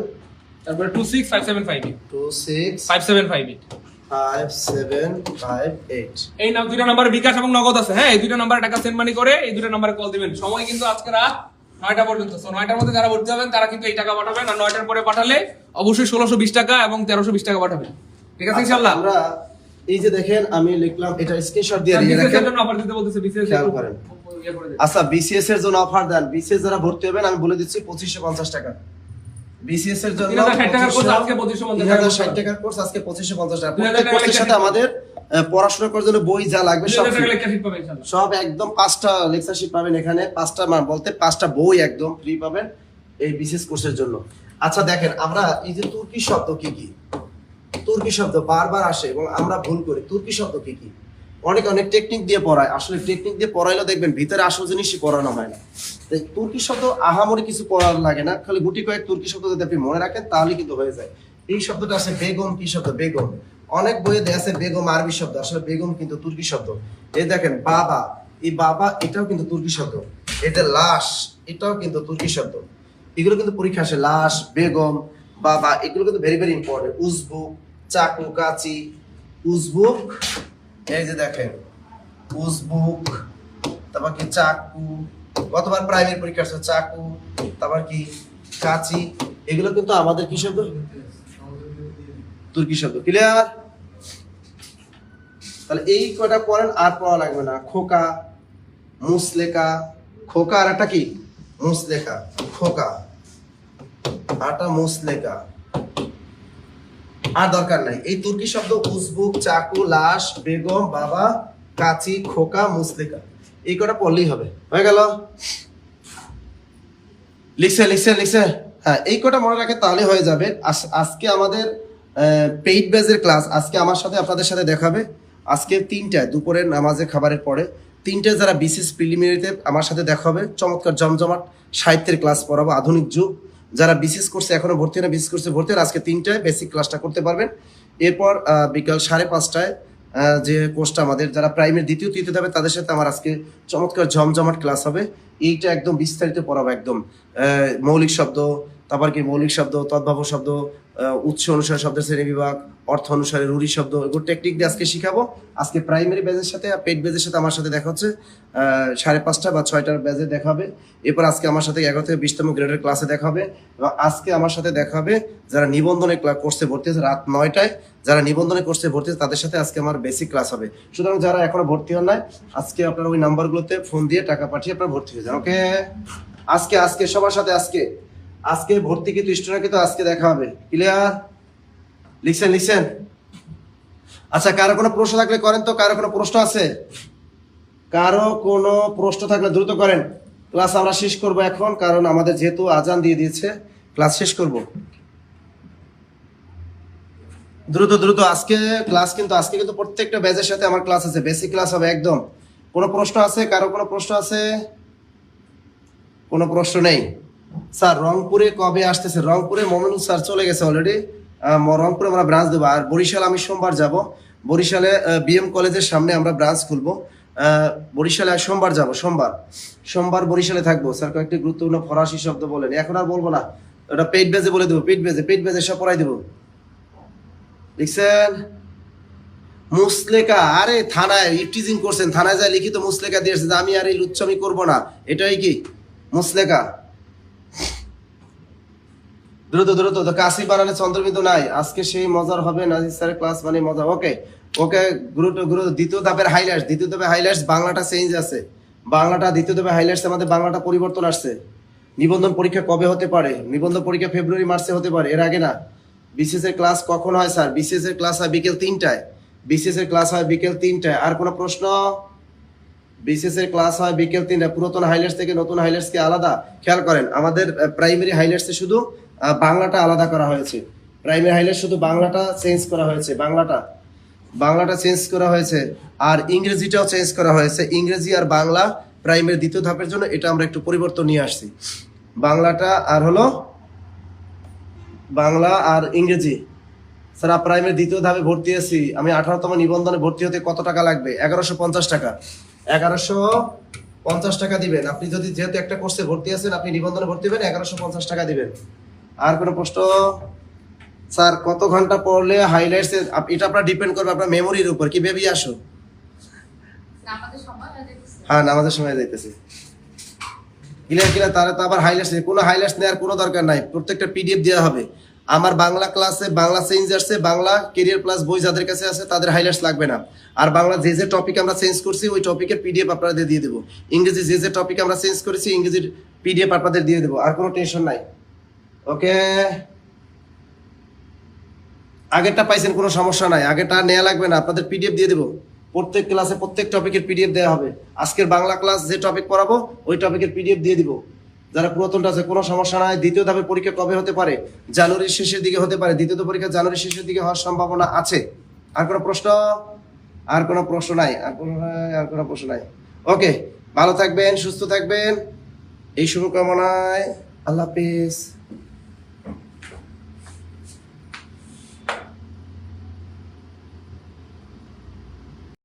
তারপরে 265758 265758 এই নাম দুইটা নাম্বার বিকাশ এবং নগদ আছে। হ্যাঁ এই দুইটা নাম্বারে টাকা সেন্ড মানি করে এই দুইটা নাম্বারে কল দিবেন। সময় কিন্তু আজকে রাত 9টা পর্যন্ত। সো 9টার মধ্যে যারা ভর্তি হবেন তারা কিন্তু এই টাকা পাঠাবেন, আর 9টার পরে পাঠালে অবশ্যই 1620 টাকা এবং 1320 টাকা পাঠাবেন। ঠিক আছে ইনশাআল্লাহ। আমরা এই যে দেখেন আমি লিখলাম, এটা স্ক্রিনশট দিয়ে দিয়ে রাখেন। জন্য অফার দিতে বলতেছে বিসিএস খেয়াল করেন। আচ্ছা বিসিএস এর জন্য অফার দেন, বিসিএস যারা ভর্তি হবেন আমি বলে দিচ্ছি 2550 টাকা। বিসিএস এর জন্য 3060 টাকার কোর্স আজকে 2550 টাকা 3060 টাকার কোর্স আজকে 2550 টাকা 2000 প্রত্যেক টাকা কোর্সের সাথে আমাদের পড়াশোনা করার জন্য বই যা লাগবে সব 2000 টাকা free। লেকচার শিট পাবেন ইনশাআল্লাহ। সব একদম 5টা লেকচার শিট পাবেন এখানে, 5টা বলতে 5টা বই একদম ফ্রি পাবেন এই বিশেষ কোর্সের জন্য। আচ্ছা দেখেন, আমরা এই যে তুর্কি শব্দ কি কি, তুর্কি শব্দ বারবার আসে এবং আমরা ভুল করি। তুর্কি শব্দ কি কি? অনেক টেকনিক দিয়ে পড়ায়, আসলে টেকনিক দিয়ে পড়াইলেও দেখবেন ভিতরে আসল জিনিসই পড়ানো হয় না। তাই তুর্কি শব্দ আহামরি কিছু পড়ার লাগে না, খালি গুটি কয়েক তুর্কি শব্দ যদি আপনি মনে রাখেন তাহলে কিন্তু হয়ে যায়। এই শব্দটা আছে বেগম, কি শব্দ? বেগম। অনেক বইয়ে দেয়া আছে বেগম আরবি শব্দ, আসলে বেগম কিন্তু তুর্কি শব্দ। এই দেখেন বাবা, এই বাবা এটাও কিন্তু তুর্কি শব্দ। এটা লাশ, এটাও কিন্তু তুর্কি শব্দ। এগুলো কিন্তু পরীক্ষা আসে, লাশ, বেগম, বাবা, এগুলো কিন্তু ভেরি ভেরি ইম্পর্টেন্ট। উজবুক, চাকু, কাচি, উজবুক, এই যে দেখেন উজবুক, তারপর কি চাকু, গতবার প্রাইমারি পরীক্ষা আসছে চাকু, তারপর কি কাচি, এগুলো কিন্তু আমাদের কি শব্দ? তুর্কি শব্দ। ক্লিয়ার? তাহলে এই কয়টা পড়েন, আর পড়া লাগবে না। খোকা, মুসলেকা, খোকা আর একটা কি মুসলেকা, খোকা আটা মুসলেকা, আর দরকার নাই। এই তুর্কি শব্দ উজবুক, চাকু, লাশ, বেগম, বাবা, কাচি, খোকা, মুসলেকা, এই কটা পড়লেই হবে। হয়ে গেল? লিখছে। হ্যাঁ, এই কটা মনে রাখে তাহলে হয়ে যাবে। আজকে আমাদের পেইড ব্যাচের ক্লাস, আজকে আমার সাথে আপনাদের সাথে দেখাবে। আজকে 3টায় দুপুরের নামাজের খাবারের পরে 3টায় যারা বিসিএস প্রিলিমিনারিতে আমার সাথে দেখা হবে, চমৎকার জমজমাট সাহিত্যের ক্লাস পড়াবো, আধুনিক যুগ। যারা বিসিএস করছে এখনো ভর্তি হয় না, বিসিএস করছে ভর্তি হয়, আজকে 3টায় বেসিক ক্লাসটা করতে পারবেন। এরপর বিকাল 5:30টায় যে কোর্সটা আমাদের যারা প্রাইমারি দ্বিতীয় তৃতীয় যাবে তাদের সাথে আমার আজকে চমৎকার জমজমাট ক্লাস হবে। এইটা একদম বিস্তারিত পড়াবো, একদম মৌলিক শব্দ, তারপর কি মৌলিক শব্দ, তদ্ভব শব্দ, উৎস অনুসারে শব্দের শ্রেণী বিভাগ, অর্থ অনুসারে রুড়ি শব্দ, এগুলো টেকনিক দিয়ে আজকে শিখাবো। আজকে প্রাইমারি ব্যাচের সাথে পেইড ব্যাচের সাথে আমার সাথে দেখা হচ্ছে 5:30 বা 6টার ব্যাচে দেখা হবে। এরপর আজকে আমার সাথে 11 থেকে 20তম গ্রেডের ক্লাসে দেখা হবে। এবং আজকে আমার সাথে দেখা হবে যারা নিবন্ধনে কোর্সে ভর্তি হয়েছে রাত 9টায়, যারা নিবন্ধনে কোর্সে ভর্তি হয়েছে তাদের সাথে আজকে আমার বেসিক ক্লাস হবে। সুতরাং যারা এখনো ভর্তি হন নাই, আজকে আপনারা ওই নাম্বারগুলোতে ফোন দিয়ে টাকা পাঠিয়ে আপনারা ভর্তি হয়ে যান। ওকে, আজকে সবার সাথে আজকে ভর্তি কিন্তু স্টুডেন্ট কিন্তু আজকে দেখা হবে। ক্লিয়ার? লিখছেন? আচ্ছা, কারো কোনো প্রশ্ন থাকলে করেন তো। কারো কোনো প্রশ্ন আছে? কারো কোনো প্রশ্ন থাকলে দ্রুত করেন। ক্লাস আমরা শেষ করব এখন, কারণ আমাদের যেহেতু আজান দিয়ে দিয়েছে, ক্লাস শেষ করব দ্রুত। আজকে কিন্তু প্রত্যেকটা ব্যাচের সাথে আমার ক্লাস আছে, বেসিক ক্লাস হবে একদম। কোনো প্রশ্ন আছে? কারো কোনো প্রশ্ন আছে? কোনো প্রশ্ন নেই। স্যার রংপুরে কবে আসতেছে? রংপুরে মমিনুল স্যার চলে গেছে অলরেডি। রংপুরে আমরা ব্রাঞ্চ দেবো। আর বরিশাল আমি সোমবার যাব। বরিশালে বিএম কলেজের সামনে আমরা ব্রাঞ্চ খুলবো। বরিশালে সোমবার যাব। সোমবার বরিশালে থাকবো। স্যার কয়েকটি গুরুত্বপূর্ণ ফরাসি শব্দ বলেন। এখন আর বলবো না, ওটা পেইড বেজে বলে দেবো। পেইড বেজে সব পড়াই দেবো। লিখছেন? মুসলেকা, আরে থানায় ইফটিজিং করছেন, থানায় যায় লিখিত মুসলেকা দিয়েছে যে আমি আর এই লুচ্ছামি করবো না, এটাই কি মুসলেকা। দ্রুত কাশি বানালে চন্দ্রবিন্দু নাই। আজকে সেই মজার হবে নাজির স্যারের ক্লাস মানে মজা। ওকে গুরু। দ্বিতীয় ধাপের হাইলাইটস বাংলাটা চেঞ্জ আছে। দ্বিতীয় ধাপের হাইলাইটস আমাদের বাংলাটা পরিবর্তন আসছে। নিবন্ধন পরীক্ষা কবে হতে পারে? নিবন্ধন পরীক্ষা ফেব্রুয়ারি মার্চে হতে পারে, এর আগে না। বিসিএস এর ক্লাস কখন হয় স্যার? বিসিএস এর ক্লাস হয় বিকেল 3টায়। আর কোনো প্রশ্ন? বিসিএস এর ক্লাস হয় বিকেল 3টায়। পুরাতন হাইলাইটস থেকে নতুন হাইলাইটস কি আলাদা? খেয়াল করেন, আমাদের প্রাইমারি হাইলাইটসে শুধু বাংলাটা আলাদা করা হয়েছে। প্রাইমারি হাইলাইটস শুধু বাংলাটা চেঞ্জ করা হয়েছে, বাংলাটা চেঞ্জ করা হয়েছে। আর ইংরেজিটাও চেঞ্জ করা হয়েছে। ইংরেজি আর বাংলা প্রাইমারি দ্বিতীয় ধাপের জন্য এটা আমরা একটু পরিবর্তন নিয়ে আসছি। বাংলাটা আর হলো বাংলা আর ইংরেজি। স্যার প্রাইমারি দ্বিতীয় ধাপে ভর্তি আছি, আমি 18তম নিবন্ধনে ভর্তি হতে কত টাকা লাগবে? 1150 টাকা। 1150 টাকা দিবেন। আপনি যদি যেহেতু একটা কোর্সে ভর্তি আছেন, আপনি নিবন্ধনে ভর্তি হবেন, 1150 টাকা দিবেন। আর কোনো প্রশ্ন? স্যার কত ঘন্টা পড়লে হাইলাইটস? এটা আপনার ডিপেন্ড করবে আপনার মেমোরির উপর। কি বেবি আসো? হ্যাঁ, নামাজের সময় যাইতেছে। ক্লিয়ার। তাহলে তো আবার হাইলাইটস, কোনো হাইলাইটস নেওয়ার কোনো দরকার নাই। প্রত্যেকটা পিডিএফ দেওয়া হবে। আমার বাংলা ক্লাসে বাংলা চেঞ্জ আসছে, বাংলা কেরিয়ার প্লাস বই যাদের কাছে আছে তাদের হাইলাইটস লাগবে না। আর বাংলা যে টপিক আমরা চেঞ্জ করছি ওই টপিকের পিডিএফ আপনাদের দিয়ে দেবো। ইংরেজি যে টপিক আমরা চেঞ্জ করেছি ইংরেজির পিডিএফ আপনাদের দিয়ে দেবো। আর কোনো টেনশন নাই। ওকে, আগেরটা পাইছেন, কোনো সমস্যা নাই, আগেরটা নেওয়া লাগবে না, আপনাদের পিডিএফ দিয়ে দেবো। প্রত্যেক ক্লাসে প্রত্যেক টপিকের পিডিএফ দেওয়া হবে। আজকের বাংলা ক্লাস যে টপিক পড়াবো ওই টপিকের পিডিএফ দিয়ে দিব। যারা পুরাতনটা আছে কোনো সমস্যা নাই। দ্বিতীয় ধাপের পরীক্ষা কবে হতে পারে? জানুয়ারির শেষের দিকে হতে পারে। দ্বিতীয় পরীক্ষা জানুয়ারির শেষের দিকে হওয়ার সম্ভাবনা আছে। আর কোনো প্রশ্ন? আর কোনো প্রশ্ন নাই? আর কোনো প্রশ্ন নাই? ওকে, ভালো থাকবেন, সুস্থ থাকবেন, এই শুভকামনায় আল্লাহ হাফেজ।